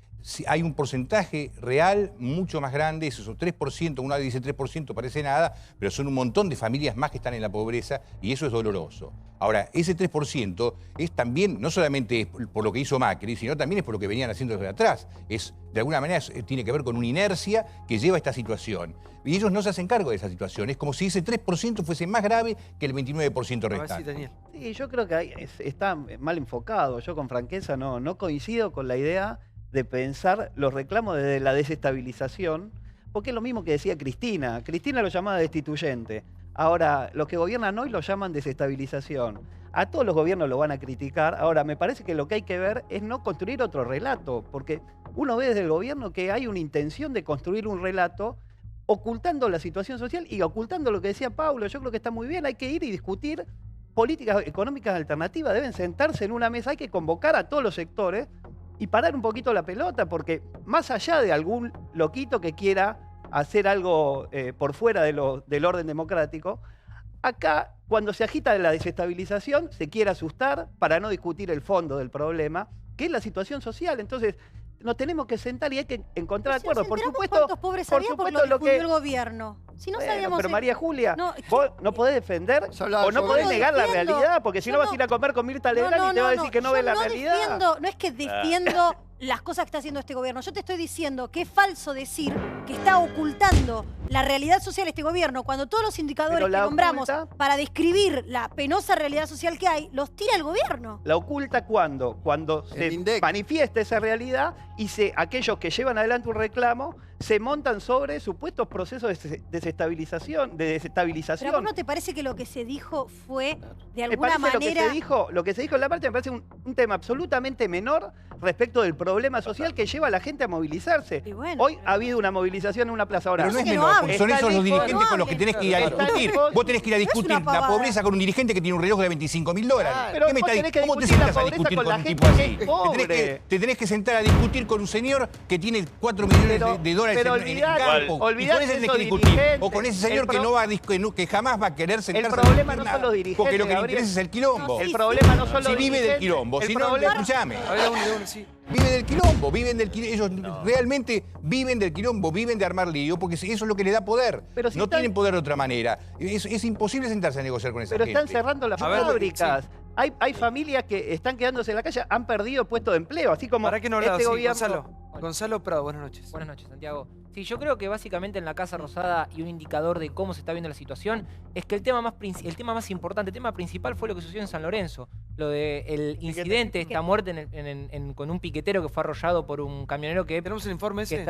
hay un porcentaje real mucho más grande, esos son 3%, uno dice 3% parece nada, pero son un montón de familias más que están en la pobreza y eso es doloroso. Ahora, ese 3% es también, no solamente por lo que hizo Macri, sino también es por lo que venían haciendo desde atrás. De alguna manera tiene que ver con una inercia que lleva a esta situación. Y ellos no se hacen cargo de esa situación. Es como si ese 3% fuese más grave que el 29% restante. Sí, yo creo que está mal enfocado. Yo con franqueza no coincido con la idea de pensar los reclamos desde la desestabilización, porque es lo mismo que decía Cristina. Cristina lo llamaba destituyente. Ahora, los que gobiernan hoy lo llaman desestabilización. A todos los gobiernos lo van a criticar. Ahora, me parece que lo que hay que ver es no construir otro relato, porque uno ve desde el gobierno que hay una intención de construir un relato ocultando la situación social y ocultando lo que decía Paulo. Yo creo que está muy bien, hay que ir y discutir políticas económicas alternativas, deben sentarse en una mesa, hay que convocar a todos los sectores y parar un poquito la pelota, porque más allá de algún loquito que quiera hacer algo por fuera del orden democrático, acá cuando se agita la desestabilización se quiere asustar para no discutir el fondo del problema, que es la situación social. Entonces nos tenemos que sentar y hay que encontrar acuerdos. Por supuesto, ¿cuántos pobres había porque lo difundió el gobierno? Si no sabíamos... Pero María Julia, vos no podés defender o no podés negar la realidad, porque si no vas a ir a comer con Mirta Legrand y te va a decir que no ves la realidad. No es que defiendo las cosas que está haciendo este gobierno. Yo te estoy diciendo que es falso decir que está ocultando la realidad social este gobierno cuando todos los indicadores que nombramos para describir la penosa realidad social que hay, los tira el gobierno. La oculta cuando se manifiesta esa realidad y aquellos que llevan adelante un reclamo se montan sobre supuestos procesos de desestabilización. ¿Pero a vos no te parece que lo que se dijo fue de alguna manera... Lo que se dijo en la marcha me parece un tema absolutamente menor respecto del problema social que lleva a la gente a movilizarse. Hoy ha habido una movilización en una plaza. Ahora, pero no es menor, porque son esos los dirigentes con los que tenés que ir a discutir. Vos tenés que ir a discutir la pobreza con un dirigente que tiene un reloj de $25.000. ¿Cómo te sientas a discutir con un tipo así? Te tenés que sentar a discutir con un señor que tiene 4 millones de dólares en el campo. Y con ese tenés que discutir. O con ese señor que jamás va a querer sentarse a discutir. El problema no son los dirigentes. Porque lo que le interesa es el quilombo. El problema no son los dirigentes. Si vive del quilombo. Si no, escuchame. Vive del quilombo, ellos realmente viven del quilombo, viven de armar lío, porque eso es lo que les da poder. No tienen poder de otra manera. Es imposible sentarse a negociar con esa gente. Pero están cerrando las fábricas. Hay familias que están quedándose en la calle, han perdido puestos de empleo, así como este gobierno. Gonzalo Prado, buenas noches. Buenas noches, Santiago. Sí, yo creo que básicamente en la Casa Rosada y un indicador de cómo se está viendo la situación es que el tema más importante, el tema principal fue lo que sucedió en San Lorenzo. Lo del incidente, esta muerte con un piquetero que fue arrollado por un camionero que... ¿Tenemos el informe ese?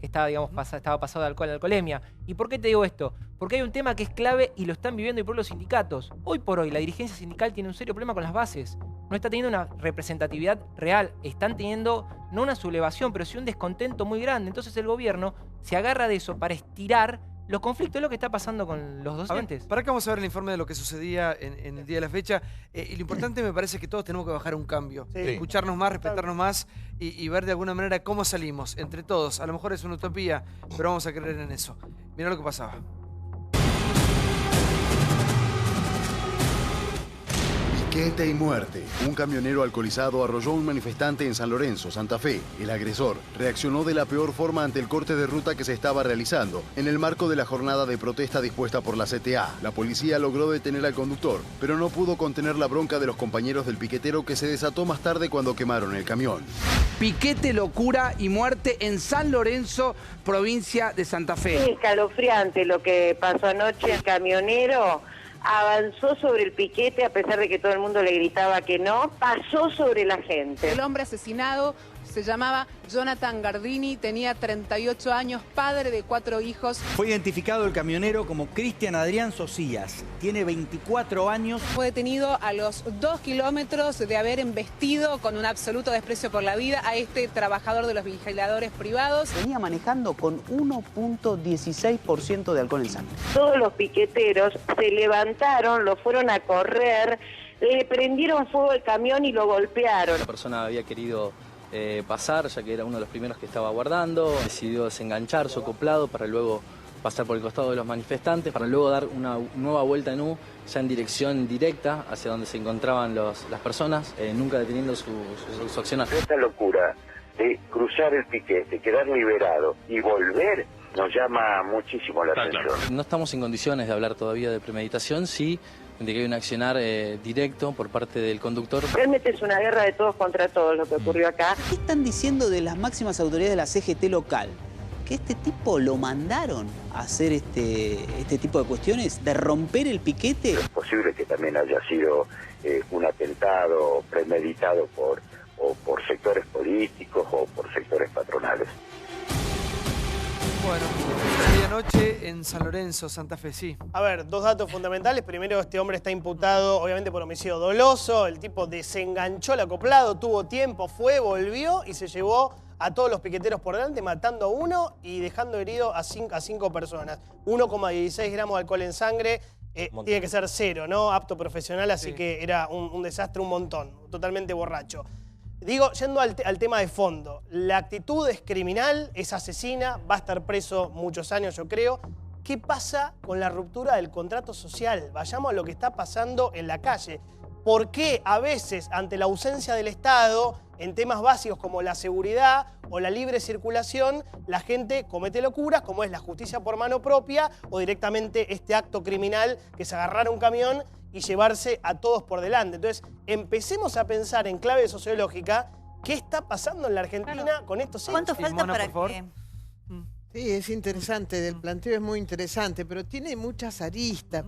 Estaba pasado de alcohol a alcoholemia. ¿Y por qué te digo esto? Porque hay un tema que es clave y lo están viviendo y por los sindicatos. Hoy por hoy la dirigencia sindical tiene un serio problema con las bases. No está teniendo una representatividad real. Están teniendo, no una sublevación, pero sí un descontento muy grande. Entonces el gobierno se agarra de eso para estirar los conflictos. Es lo que está pasando con los docentes. Para que vamos a ver el informe de lo que sucedía en el día de la fecha. Y lo importante me parece que todos tenemos que bajar un cambio. Escucharnos más, respetarnos más y ver de alguna manera cómo salimos entre todos. A lo mejor es una utopía, pero vamos a creer en eso. Mirá lo que pasaba. Piquete y muerte. Un camionero alcoholizado arrolló a un manifestante en San Lorenzo, Santa Fe. El agresor reaccionó de la peor forma ante el corte de ruta que se estaba realizando en el marco de la jornada de protesta dispuesta por la CTA. La policía logró detener al conductor, pero no pudo contener la bronca de los compañeros del piquetero que se desató más tarde cuando quemaron el camión. Piquete, locura y muerte en San Lorenzo, provincia de Santa Fe. Es escalofriante lo que pasó anoche. El camionero avanzó sobre el piquete a pesar de que todo el mundo le gritaba que no, pasó sobre la gente. El hombre asesinado se llamaba Jonathan Gardini, tenía 38 años, padre de 4 hijos. Fue identificado el camionero como Cristian Adrián Socias, tiene 24 años. Fue detenido a los 2 kilómetros de haber embestido con un absoluto desprecio por la vida a este trabajador de los vigiladores privados. Venía manejando con 1.16% de alcohol en sangre. Todos los piqueteros se levantaron, lo fueron a correr, le prendieron fuego al camión y lo golpearon. La persona había querido pasar, ya que era uno de los primeros que estaba aguardando, decidió desenganchar su acoplado para luego pasar por el costado de los manifestantes, para luego dar una nueva vuelta en U, ya en dirección directa hacia donde se encontraban las personas, nunca deteniendo su accionar. Esta locura de cruzar el piquete, quedar liberado y volver nos llama muchísimo la atención. No estamos en condiciones de hablar todavía de premeditación, sí de que hay un accionar directo por parte del conductor. Realmente es una guerra de todos contra todos lo que ocurrió acá. ¿Qué están diciendo de las máximas autoridades de la CGT local? Que este tipo lo mandaron a hacer este tipo de cuestiones, de romper el piquete. Es posible que también haya sido un atentado premeditado por sectores políticos o por sectores patronales. Bueno, medianoche en San Lorenzo, Santa Fe, sí. A ver, dos datos fundamentales. Primero, este hombre está imputado, obviamente, por homicidio doloso. El tipo desenganchó el acoplado, tuvo tiempo, fue, volvió y se llevó a todos los piqueteros por delante, matando a uno y dejando herido a cinco personas. 1,16 gramos de alcohol en sangre. Tiene que ser 0, ¿no? Apto profesional, así que era un desastre, un montón. Totalmente borracho. Digo, yendo al tema de fondo, la actitud es criminal, es asesina, va a estar preso muchos años, yo creo. ¿Qué pasa con la ruptura del contrato social? Vayamos a lo que está pasando en la calle. por qué a veces, ante la ausencia del Estado, en temas básicos como la seguridad o la libre circulación, la gente comete locuras, como es la justicia por mano propia o directamente este acto criminal que es agarrar un camión y llevarse a todos por delante. Entonces, empecemos a pensar en clave sociológica qué está pasando en la Argentina con estos hechos. ¿Cuánto falta para que...? Sí, es interesante, el planteo es muy interesante, pero tiene muchas aristas.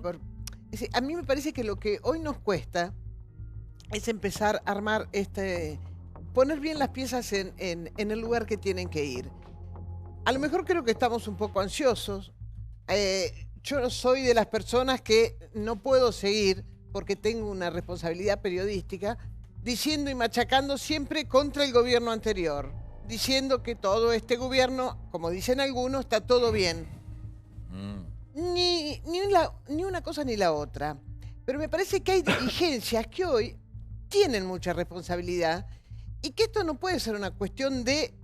A mí me parece que lo que hoy nos cuesta es empezar a armar poner bien las piezas en el lugar que tienen que ir. A lo mejor creo que estamos un poco ansiosos. Yo soy de las personas que no puedo seguir, porque tengo una responsabilidad periodística, diciendo y machacando siempre contra el gobierno anterior, diciendo que todo este gobierno, como dicen algunos, está todo bien. Ni una cosa ni la otra. Pero me parece que hay dirigencias que hoy tienen mucha responsabilidad y que esto no puede ser una cuestión de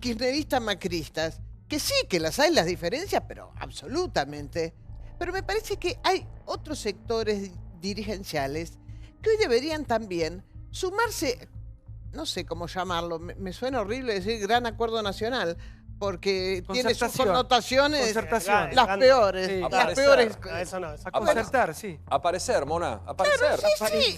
kirchneristas macristas, que sí, que las hay las diferencias, pero absolutamente. Pero me parece que hay otros sectores dirigenciales que hoy deberían también sumarse, no sé cómo llamarlo, me suena horrible decir gran acuerdo nacional, porque tiene sus connotaciones las peores. Sí. Las peores. Eso no, a concertar, sí. Aparecer, Mona, aparecer. Claro, sí.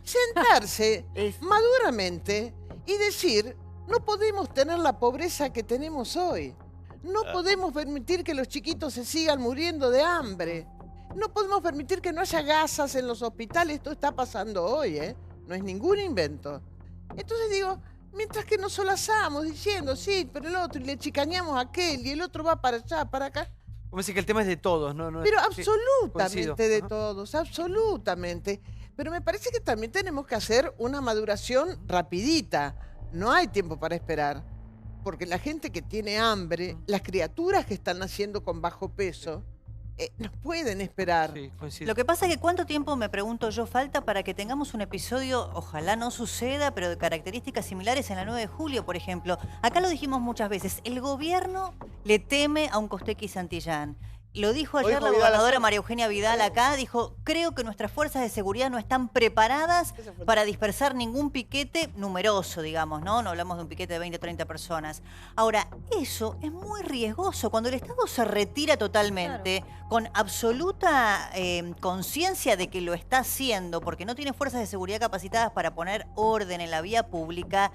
Sentarse maduramente y decir, no podemos tener la pobreza que tenemos hoy. No podemos permitir que los chiquitos se sigan muriendo de hambre. No podemos permitir que no haya gasas en los hospitales. Esto está pasando hoy, ¿eh? No es ningún invento. Entonces digo, mientras que nos solazamos diciendo, sí, pero el otro, y le chicaneamos a aquel, y el otro va para allá, para acá. Como decir que el tema es de todos, ¿no? Pero absolutamente de todos, absolutamente. Pero me parece que también tenemos que hacer una maduración rapidita. No hay tiempo para esperar. Porque la gente que tiene hambre, las criaturas que están naciendo con bajo peso, no pueden esperar. Lo que pasa es que cuánto tiempo, me pregunto yo, falta para que tengamos un episodio, ojalá no suceda, pero de características similares en la 9 de julio, por ejemplo. Acá lo dijimos muchas veces, el gobierno le teme a un Costequi Santillán. Lo dijo ayer la gobernadora María Eugenia Vidal acá, dijo, creo que nuestras fuerzas de seguridad no están preparadas para dispersar ningún piquete numeroso, digamos, ¿no? No hablamos de un piquete de 20 o 30 personas. Ahora, eso es muy riesgoso. Cuando el Estado se retira totalmente, con absoluta conciencia de que lo está haciendo, porque no tiene fuerzas de seguridad capacitadas para poner orden en la vía pública,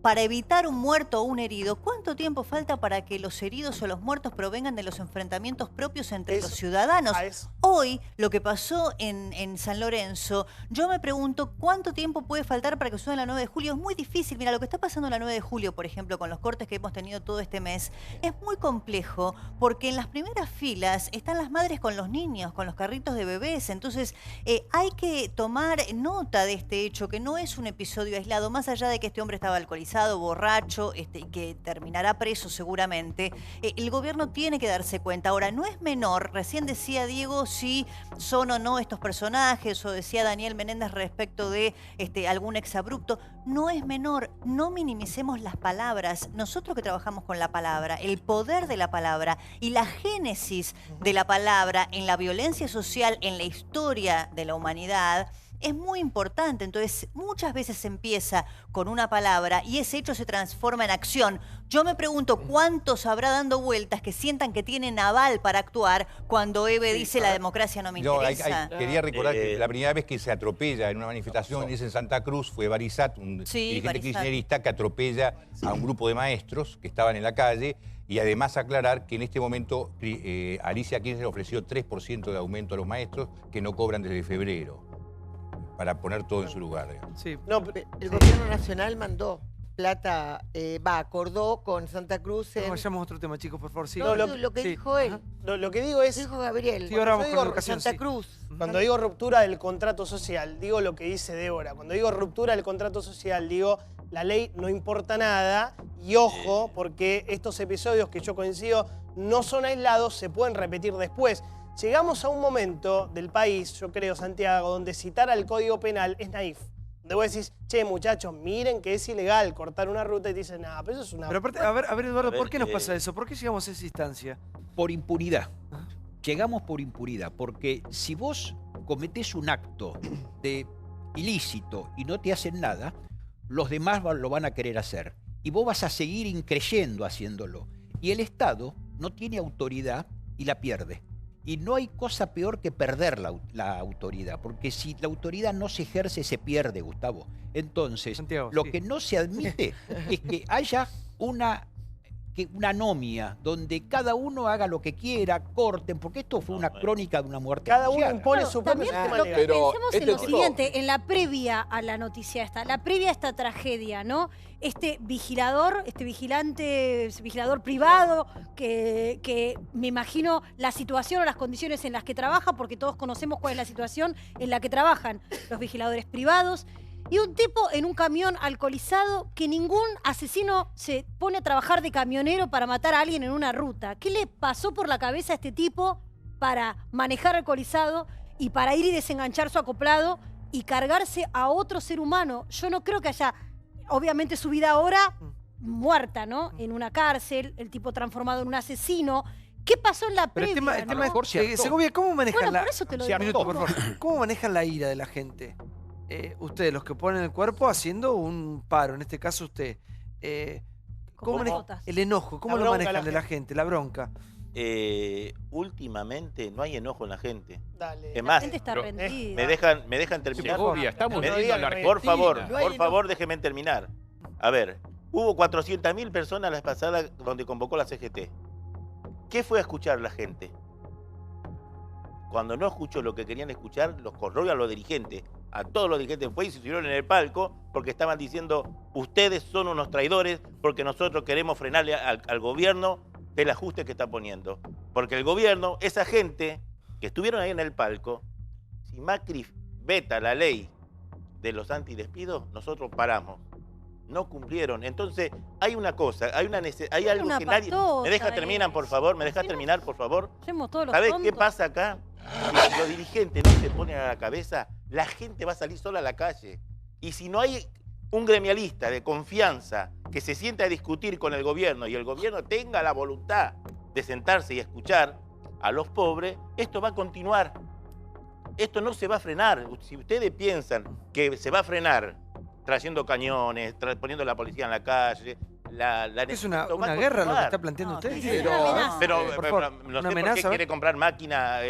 para evitar un muerto o un herido, ¿cuánto tiempo falta para que los heridos o los muertos provengan de los enfrentamientos propios entre los ciudadanos? Hoy, lo que pasó en San Lorenzo, yo me pregunto cuánto tiempo puede faltar para que suceda en la 9 de julio. Es muy difícil. Mira, lo que está pasando en la 9 de julio, por ejemplo, con los cortes que hemos tenido todo este mes, es muy complejo porque en las primeras filas están las madres con los niños, con los carritos de bebés. Entonces, hay que tomar nota de este hecho, que no es un episodio aislado, más allá de que este hombre estaba alcoholizado, borracho, y que terminará preso seguramente. El gobierno tiene que darse cuenta. Ahora, no es menor, recién decía Diego si son o no estos personajes, o decía Daniel Menéndez respecto de algún exabrupto. No es menor, no minimicemos las palabras. Nosotros que trabajamos con la palabra, el poder de la palabra y la génesis de la palabra en la violencia social, en la historia de la humanidad, es muy importante. Entonces, muchas veces se empieza con una palabra y ese hecho se transforma en acción. Yo me pregunto cuántos habrá dando vueltas que sientan que tienen aval para actuar cuando Eve dice la democracia no me interesa. Quería recordar que la primera vez que se atropella en una manifestación es en Santa Cruz, fue Barizat, un dirigente kirchnerista que atropella a un grupo de maestros que estaban en la calle. Y además aclarar que en este momento Alicia Kirchner ofreció 3% de aumento a los maestros que no cobran desde febrero, para poner todo en su lugar. Sí. No, el gobierno nacional mandó plata, acordó con Santa Cruz. No vayamos a otro tema, chicos, por favor. Sí. No, lo que dijo él. Lo que digo es... Lo dijo Gabriel. Sí, ahora vamos con educación, Santa Cruz. Cuando digo ruptura del contrato social, digo lo que dice Débora. Cuando digo ruptura del contrato social, digo la ley no importa nada. Y ojo, porque estos episodios que yo coincido no son aislados, se pueden repetir después. Llegamos a un momento del país, yo creo, Santiago, donde citar al Código Penal es naif. Donde vos decís, che, muchachos, miren que es ilegal cortar una ruta y te dicen, nada, pero eso es una... Pero aparte, a ver, Eduardo, ¿por qué nos pasa eso? ¿Por qué llegamos a esa instancia? Por impunidad. Llegamos por impunidad, porque si vos cometés un acto de ilícito y no te hacen nada, los demás lo van a querer hacer. Y vos vas a seguir increyendo haciéndolo. Y el Estado no tiene autoridad y la pierde. Y no hay cosa peor que perder la autoridad, porque si la autoridad no se ejerce, se pierde, Gustavo. Entonces, Santiago, lo sí. que no se admite es que haya una anomia donde cada uno haga lo que quiera, corten, porque esto fue una crónica de una muerte Cada uno anunciada. impone su propio También sistema lo legal. Pero pensemos este en lo tipo- siguiente, en la previa a la noticia esta, la previa a esta tragedia, ¿no? Este vigilador, este vigilador privado, que me imagino la situación o las condiciones en las que trabaja, porque todos conocemos cuál es la situación en la que trabajan los vigiladores privados. Y un tipo en un camión alcoholizado que ningún asesino se pone a trabajar de camionero para matar a alguien en una ruta. ¿Qué le pasó por la cabeza a este tipo para manejar alcoholizado y para ir y desenganchar su acoplado y cargarse a otro ser humano? Yo no creo que haya, obviamente su vida ahora muerta, ¿no? En una cárcel, el tipo transformado en un asesino. ¿Qué pasó en la Pero previa? el tema ¿no? es, Segovia, ¿cómo manejan Bueno, la... por eso te lo Un digo. minuto, por favor. ¿Cómo manejan la ira de la gente? Ustedes, los que ponen el cuerpo haciendo un paro, en este caso usted. ¿Cómo manejan el enojo? ¿Cómo lo manejan de la gente? La bronca. Últimamente no hay enojo en la gente. Dale. Es La más, gente está rendida. me dejan terminar. Segovia, estamos Me- viendo a la por favor, Argentina. por favor, déjenme terminar. A ver, hubo 400.000 personas la vez pasada donde convocó la CGT. ¿Qué fue a escuchar la gente? Cuando no escuchó lo que querían escuchar, los corrió a los dirigentes. A todos los dirigentes fue y se subieron en el palco porque estaban diciendo, ustedes son unos traidores porque nosotros queremos frenarle al gobierno el ajuste que está poniendo. Porque el gobierno, esa gente que estuvieron ahí en el palco, si Macri veta la ley de los antidespidos, nosotros paramos. No cumplieron. Entonces, hay una cosa, hay algo una que nadie... patota ¿Me deja terminar, por favor? ¿Me deja terminar, por favor? Hacemos todos los ¿Sabés qué tontos. pasa acá? Si los dirigentes no se ponen a la cabeza, la gente va a salir sola a la calle. Y si no hay un gremialista de confianza que se siente a discutir con el gobierno y el gobierno tenga la voluntad de sentarse y escuchar a los pobres, esto va a continuar. Esto no se va a frenar. Si ustedes piensan que se va a frenar trayendo cañones, poniendo la policía en la calle, Es una guerra lo que está planteando usted. Pero Por favor, no una sé por amenaza, qué a ver. quiere comprar máquinas,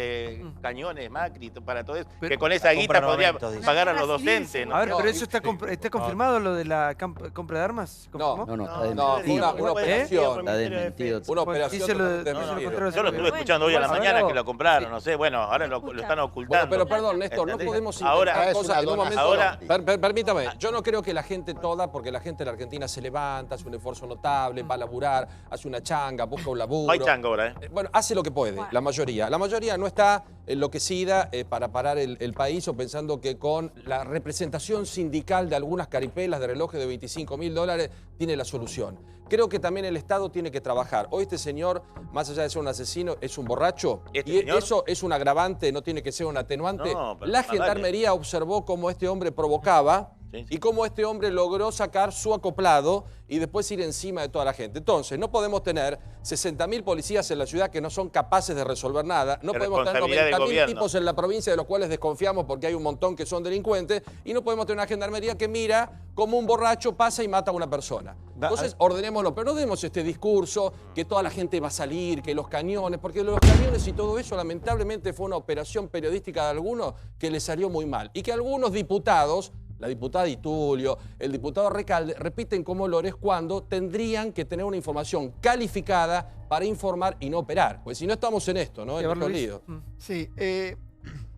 cañones, Macri, para todo eso. Pero- que con esa guita Comprar podría armamentos, dice. pagar a los docentes. A ver, ¿no? pero eso está confirmado lo de la compra de armas. ¿Se confirmó? No, está No, desmentido. una operación. Está desmentido. Una operación. Dice lo de- totalmente dice lo desmentida. contrario. Yo lo estuve escuchando hoy a la Bueno, mañana bueno. que lo compraron, no sé, bueno, ahora lo están ocultando. Bueno, pero perdón, Néstor, no ¿Entendés? podemos Ahora, inventar cosas en un momento. ahora- Permítame, yo no creo que la gente toda, porque la gente en la Argentina se levanta, hace un esfuerzo notable, va a laburar, hace una changa, busca un laburo. No hay changa ahora, Bueno, hace lo que puede, la mayoría. La mayoría no está enloquecida para parar el país o pensando que con la representación sindical de algunas caripelas de relojes de $25.000 tiene la solución. Creo que también el Estado tiene que trabajar. Hoy este señor, más allá de ser un asesino, es un borracho. Y señor? eso es un agravante, no tiene que ser un atenuante. No, pero La más vale. gendarmería observó cómo este hombre provocaba y cómo este hombre logró sacar su acoplado y después ir encima de toda la gente. Entonces, no podemos tener 60.000 policías en la ciudad que no son capaces de resolver nada. No Es podemos tener responsabilidad del 90.000 gobierno. tipos en la provincia de los cuales desconfiamos porque hay un montón que son delincuentes. Y no podemos tener una gendarmería que mira cómo un borracho pasa y mata a una persona. Entonces, ordenémoslo, pero no demos este discurso que toda la gente va a salir, que los cañones, porque los cañones y todo eso lamentablemente fue una operación periodística de algunos que le salió muy mal. Y que algunos diputados, la diputada Itulio, el diputado Recalde, repiten como lores cuando tendrían que tener una información calificada para informar y no operar. Pues si no estamos en esto, ¿no? En estos líos. Sí,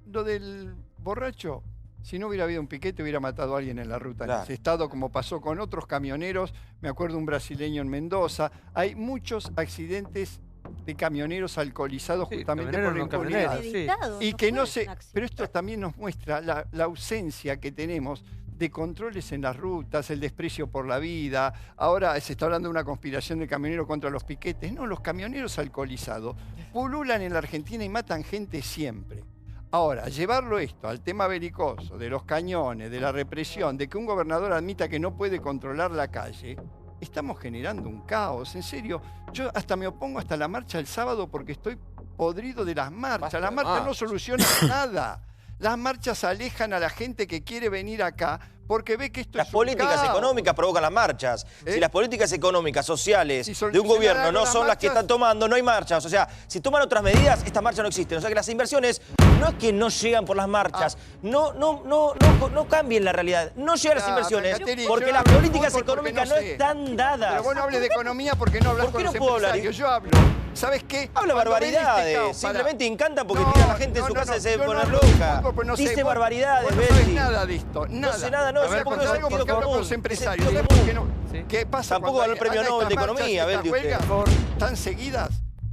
lo del borracho, si no hubiera habido un piquete, hubiera matado a alguien en la ruta en ese estado, como pasó con otros camioneros. Me acuerdo un brasileño en Mendoza. Hay muchos accidentes de camioneros alcoholizados justamente por la camioneros, no impunidad. camioneros, Y que no se. Pero esto también nos muestra la ausencia que tenemos de controles en las rutas, el desprecio por la vida. Ahora se está hablando de una conspiración de camioneros contra los piquetes. No, los camioneros alcoholizados pululan en la Argentina y matan gente siempre. Ahora, llevarlo esto al tema belicoso, de los cañones, de la represión, de que un gobernador admita que no puede controlar la calle, estamos generando un caos. En serio, yo hasta me opongo hasta la marcha el sábado porque estoy podrido de las marchas. Las marchas no solucionan nada. Las marchas alejan a la gente que quiere venir acá porque ve que esto Las es un políticas caos. económicas provocan las marchas. Si las políticas económicas, sociales de un gobierno no son las que están tomando, no hay marchas. O sea, si toman otras medidas, estas marchas no existen. O sea que las inversiones no es que no llegan por las marchas, no cambien la realidad. No llegan las inversiones porque las políticas económicas no están dadas. Pero vos no hables de economía porque no hablas ¿Por qué con no los puedo hablar? empresarios. Yo hablo. ¿Sabes qué? Habla Cuando ven este barbaridades, caos, simplemente encantan porque tiran a la gente en su casa y se yo poner hablo de loca. fútbol, pues no sé, Dice vos- barbaridades, vos no sabés Betty. nada de esto, nada. No sé nada, no, A es ver, un poco porque de algo sentido porque hablo con común. los empresarios. Es Digo, sentido ¿por qué no? ¿Qué pasa Tampoco cuando ganó el premio hagan Nobel de estas marchas, Economía, estas Betty, usted. huelgas tan seguidas?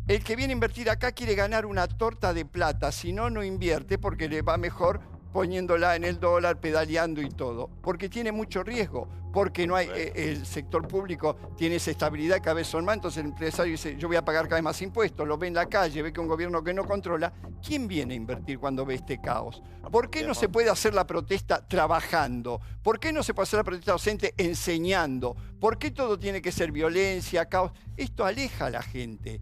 El que viene a invertir acá quiere ganar una torta de plata, si no, no invierte porque le va mejor poniéndola en el dólar, pedaleando y todo, porque tiene mucho riesgo, porque no hay, el sector público tiene esa estabilidad, cada vez son más, entonces el empresario dice, yo voy a pagar cada vez más impuestos, lo ve en la calle, ve que un gobierno que no controla, ¿quién viene a invertir cuando ve este caos? ¿Por qué no se puede hacer la protesta trabajando? ¿Por qué no se puede hacer la protesta docente enseñando? ¿Por qué todo tiene que ser violencia, caos? Esto aleja a la gente.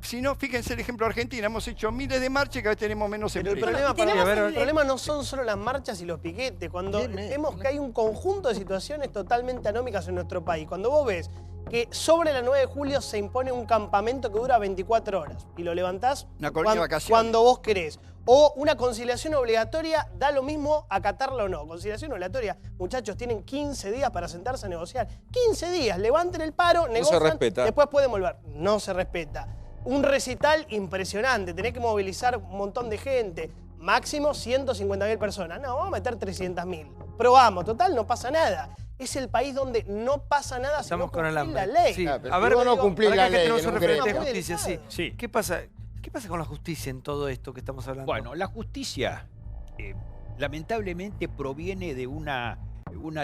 Si no, fíjense el ejemplo de Argentina, hemos hecho miles de marchas y cada vez tenemos menos Pero empleo. el problema no son solo las marchas y los piquetes. Cuando vemos que hay un conjunto de situaciones totalmente anómicas en nuestro país, cuando vos ves que sobre la 9 de julio se impone un campamento que dura 24 horas y lo levantás Una colonia de vacaciones. cuando vos querés. O una conciliación obligatoria, da lo mismo acatarla o no. Conciliación obligatoria, muchachos, tienen 15 días para sentarse a negociar. 15 días, levanten el paro, negocian, respeta. después pueden volver. No se respeta. Un recital impresionante, tenés que movilizar un montón de gente. Máximo 150.000 personas. No, vamos a meter 300.000. Probamos, total, no pasa nada. Es el país donde no pasa nada si no cumplís la ley. Sí. A A ver, vos no cumplís ahora la que ley, tenemos que un no referente de queremos. justicia, sí. Sí. ¿Qué pasa con la justicia en todo esto que estamos hablando? Bueno, la justicia lamentablemente proviene de una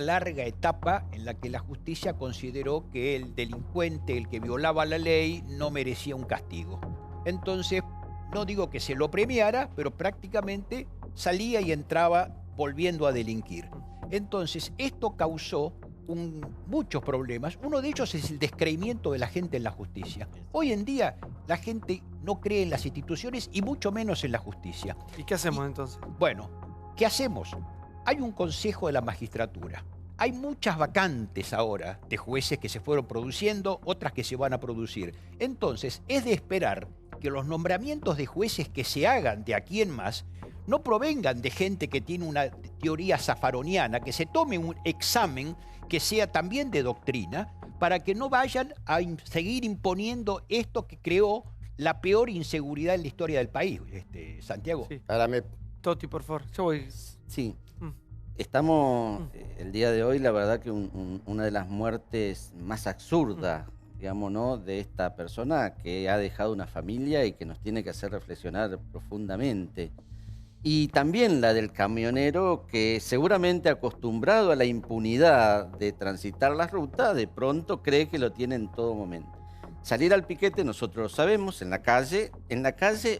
larga etapa en la que la justicia consideró que el delincuente, el que violaba la ley, no merecía un castigo. Entonces, no digo que se lo premiara, pero prácticamente salía y entraba volviendo a delinquir. Entonces, esto causó muchos problemas. Uno de ellos es el descreimiento de la gente en la justicia. Hoy en día, la gente no cree en las instituciones y mucho menos en la justicia. ¿Y qué hacemos entonces? Bueno, ¿qué hacemos? Hay un consejo de la magistratura. Hay muchas vacantes ahora de jueces que se fueron produciendo, otras que se van a producir. Entonces, es de esperar que los nombramientos de jueces que se hagan de aquí en más no provengan de gente que tiene una teoría zafaroniana, que se tome un examen que sea también de doctrina, para que no vayan a seguir imponiendo esto que creó la peor inseguridad en la historia del país, Santiago. Sí. Toti, por favor. Yo voy. Sí. Estamos, el día de hoy, la verdad que una de las muertes más absurdas, digamos, ¿no?, de esta persona que ha dejado una familia y que nos tiene que hacer reflexionar profundamente. Y también la del camionero que seguramente acostumbrado a la impunidad de transitar la ruta, de pronto cree que lo tiene en todo momento. Salir al piquete, nosotros lo sabemos, en la calle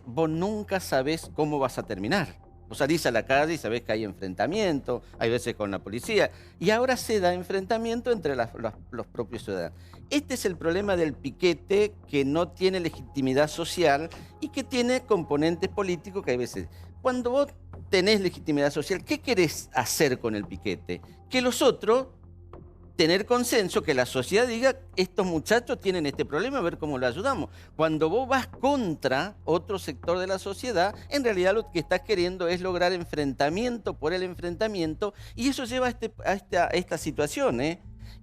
vos nunca sabés cómo vas a terminar. Vos salís a la calle y sabés que hay enfrentamiento, hay veces con la policía, y ahora se da enfrentamiento entre los propios ciudadanos. Este es el problema del piquete, que no tiene legitimidad social y que tiene componentes políticos que hay veces... Cuando vos tenés legitimidad social, ¿qué querés hacer con el piquete? Que los otros, tener consenso, que la sociedad diga, estos muchachos tienen este problema, a ver cómo lo ayudamos. Cuando vos vas contra otro sector de la sociedad, en realidad lo que estás queriendo es lograr enfrentamiento por el enfrentamiento, y eso lleva a esta situación, ¿eh?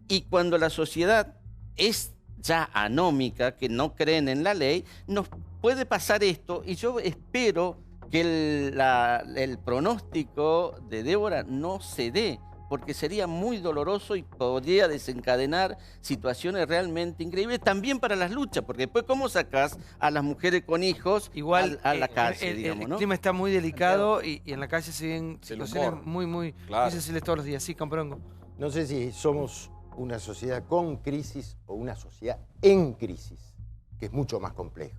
Y cuando la sociedad es ya anómica, que no creen en la ley, nos puede pasar esto, y yo espero que el pronóstico de Débora no se dé, porque sería muy doloroso y podría desencadenar situaciones realmente increíbles, también para las luchas, porque después ¿cómo sacás a las mujeres con hijos a la calle, digamos, ¿no? El clima está muy delicado y en la calle se ven situaciones muy sensibles todos los días. Sí, Camprongo. No sé si somos una sociedad con crisis o una sociedad en crisis, que es mucho más complejo.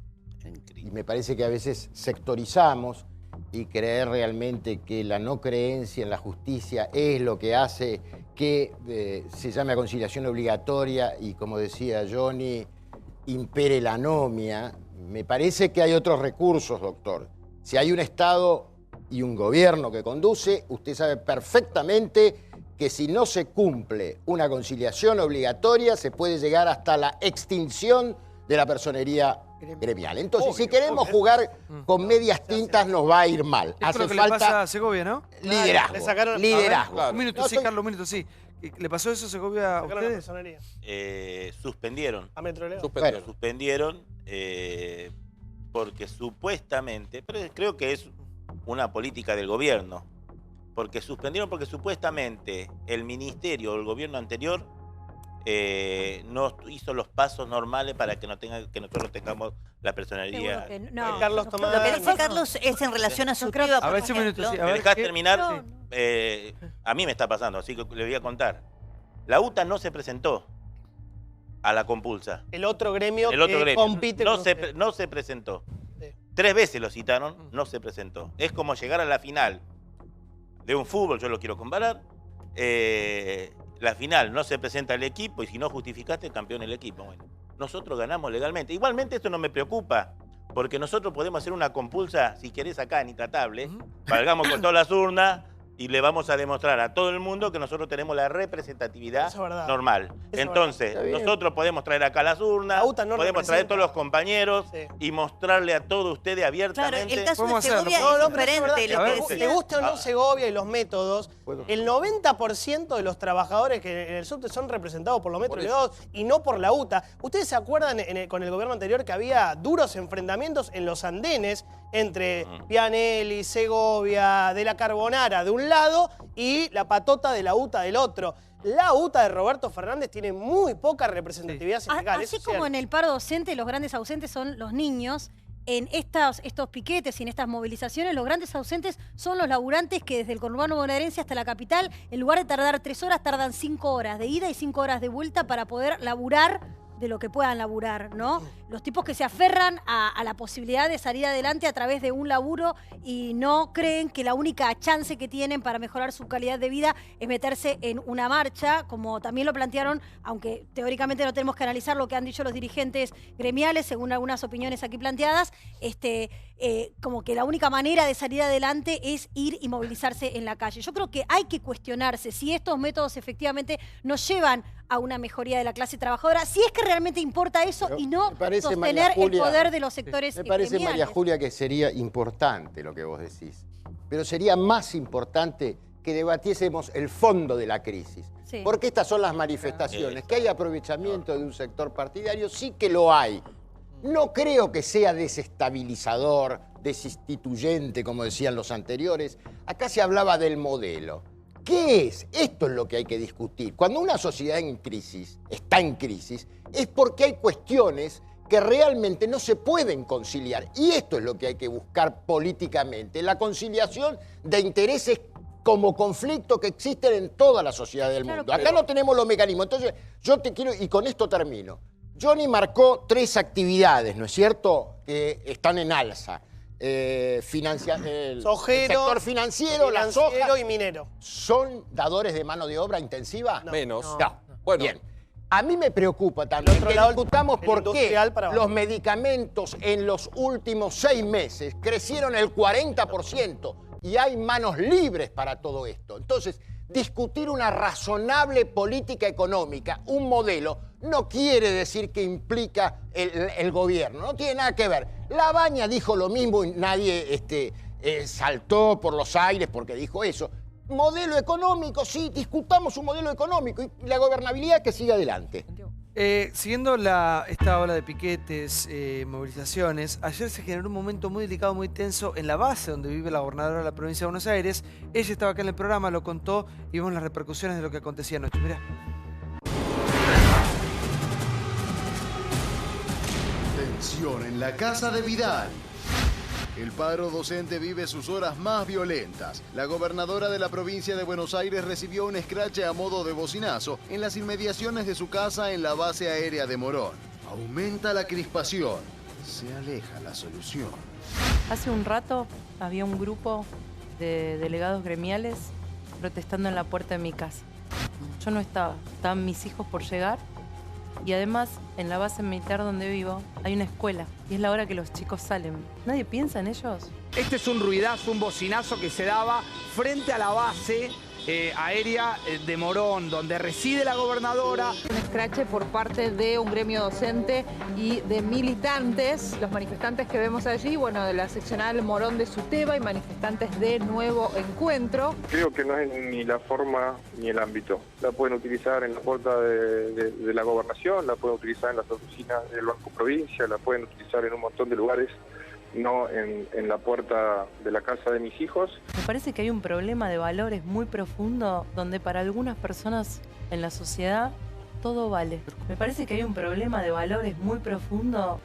Y me parece que a veces sectorizamos y creer realmente que la no creencia en la justicia es lo que hace que se llame a conciliación obligatoria y, como decía Johnny, impere la anomia. Me parece que hay otros recursos, doctor. Si hay un Estado y un gobierno que conduce, usted sabe perfectamente que si no se cumple una conciliación obligatoria, se puede llegar hasta la extinción de la personería gremial. Entonces, si queremos jugar con medias tintas, nos va a ir mal. Hace lo que falta le pasa a Segovia, ¿no? Liderazgo. Le sacaron, liderazgo. Un minuto, sí, Carlos, un minuto, sí. ¿Le pasó eso a Segovia a ustedes? Suspendieron. A Metroleo. Suspendieron porque supuestamente, pero creo que es una política del gobierno, porque suspendieron porque supuestamente el ministerio o el gobierno anterior no hizo los pasos normales para que nosotros tengamos la personalidad. Carlos Tomás. Lo que dice Carlos es en relación a su prueba, A ver, un minuto, sí. ¿Me dejás terminar? A mí me está pasando, así que le voy a contar. La UTA no se presentó a la compulsa. El otro gremio que compite no con no se presentó. 3 veces lo citaron, no se presentó. Es como llegar a la final de un fútbol, yo lo quiero comparar. La final no se presenta el equipo y si no justificaste, campeón el equipo. Bueno, nosotros ganamos legalmente. Igualmente esto no me preocupa, porque nosotros podemos hacer una compulsa, si querés acá, en Intratable, valgamos con todas las urnas y le vamos a demostrar a todo el mundo que nosotros tenemos la representatividad normal. Entonces, nosotros podemos traer acá las urnas, podemos traer todos los compañeros y mostrarle a todos ustedes abiertamente. Claro, el caso de Segovia es diferente. ¿Le gusta o no Segovia y los métodos? El 90% de los trabajadores que en el subte son representados por los metros elevados y no por la UTA. ¿Ustedes se acuerdan con el gobierno anterior que había duros enfrentamientos en los andenes entre Pianelli, Segovia, de la Carbonara de un lado y la patota de la UTA del otro? La UTA de Roberto Fernández tiene muy poca representatividad sindical. Así como en el paro docente los grandes ausentes son los niños, en estos piquetes y en estas movilizaciones los grandes ausentes son los laburantes que desde el conurbano bonaerense hasta la capital, en lugar de tardar 3 horas, tardan 5 horas de ida y 5 horas de vuelta para poder laburar de lo que puedan laburar, ¿no? Los tipos que se aferran a la posibilidad de salir adelante a través de un laburo y no creen que la única chance que tienen para mejorar su calidad de vida es meterse en una marcha, como también lo plantearon, aunque teóricamente no tenemos que analizar lo que han dicho los dirigentes gremiales, según algunas opiniones aquí planteadas, como que la única manera de salir adelante es ir y movilizarse en la calle. Yo creo que hay que cuestionarse si estos métodos efectivamente nos llevan a una mejoría de la clase trabajadora, si es que realmente importa eso y no sostener el poder de los sectores Me parece, gremiales. María Julia, que sería importante lo que vos decís, pero sería más importante que debatiésemos el fondo de la crisis. Sí. Porque estas son las manifestaciones. Que hay aprovechamiento de un sector partidario, sí que lo hay. No creo que sea desestabilizador, desinstituyente, como decían los anteriores. Acá se hablaba del modelo. ¿Qué es? Esto es lo que hay que discutir. Cuando una sociedad está en crisis, es porque hay cuestiones que realmente no se pueden conciliar. Y esto es lo que hay que buscar políticamente, la conciliación de intereses como conflicto que existen en toda la sociedad del mundo. Acá no tenemos los mecanismos. Entonces, yo te quiero, y con esto termino. Johnny marcó 3 actividades, ¿no es cierto?, que están en alza. El sector financiero, la soja y minero. ¿Son dadores de mano de obra intensiva? No. Menos. No. Bueno. Bien. A mí me preocupa también que discutamos por qué los medicamentos en los últimos 6 meses crecieron el 40% y hay manos libres para todo esto. Entonces, discutir una razonable política económica, un modelo, no quiere decir que implica el gobierno, no tiene nada que ver. Labaña dijo lo mismo y nadie saltó por los aires porque dijo eso. Modelo económico, sí, discutamos un modelo económico y la gobernabilidad que siga adelante. Siguiendo esta ola de piquetes, movilizaciones, ayer se generó un momento muy delicado, muy tenso en la base donde vive la gobernadora de la provincia de Buenos Aires. Ella estaba acá en el programa, lo contó y vimos las repercusiones de lo que acontecía anoche. Mirá. Tensión en la casa de Vidal. El paro docente vive sus horas más violentas. La gobernadora de la provincia de Buenos Aires recibió un escrache a modo de bocinazo en las inmediaciones de su casa en la base aérea de Morón. Aumenta la crispación. Se aleja la solución. Hace un rato había un grupo de delegados gremiales protestando en la puerta de mi casa. Yo no estaba, estaban mis hijos por llegar. Y además, en la base militar donde vivo, hay una escuela. Y es la hora que los chicos salen. ¿Nadie piensa en ellos? Este es un ruidazo, un bocinazo que se daba frente a la base aérea de Morón, donde reside la gobernadora. Un escrache por parte de un gremio docente y de militantes. Los manifestantes que vemos allí, bueno, de la seccional Morón de Suteba y manifestantes de Nuevo Encuentro. Creo que no es ni la forma ni el ámbito. La pueden utilizar en la puerta de la gobernación, la pueden utilizar en las oficinas del Banco Provincia, la pueden utilizar en un montón de lugares, no en la puerta de la casa de mis hijos. Me parece que hay un problema de valores muy profundo donde para algunas personas en la sociedad todo vale. Me parece que hay un problema de valores muy profundo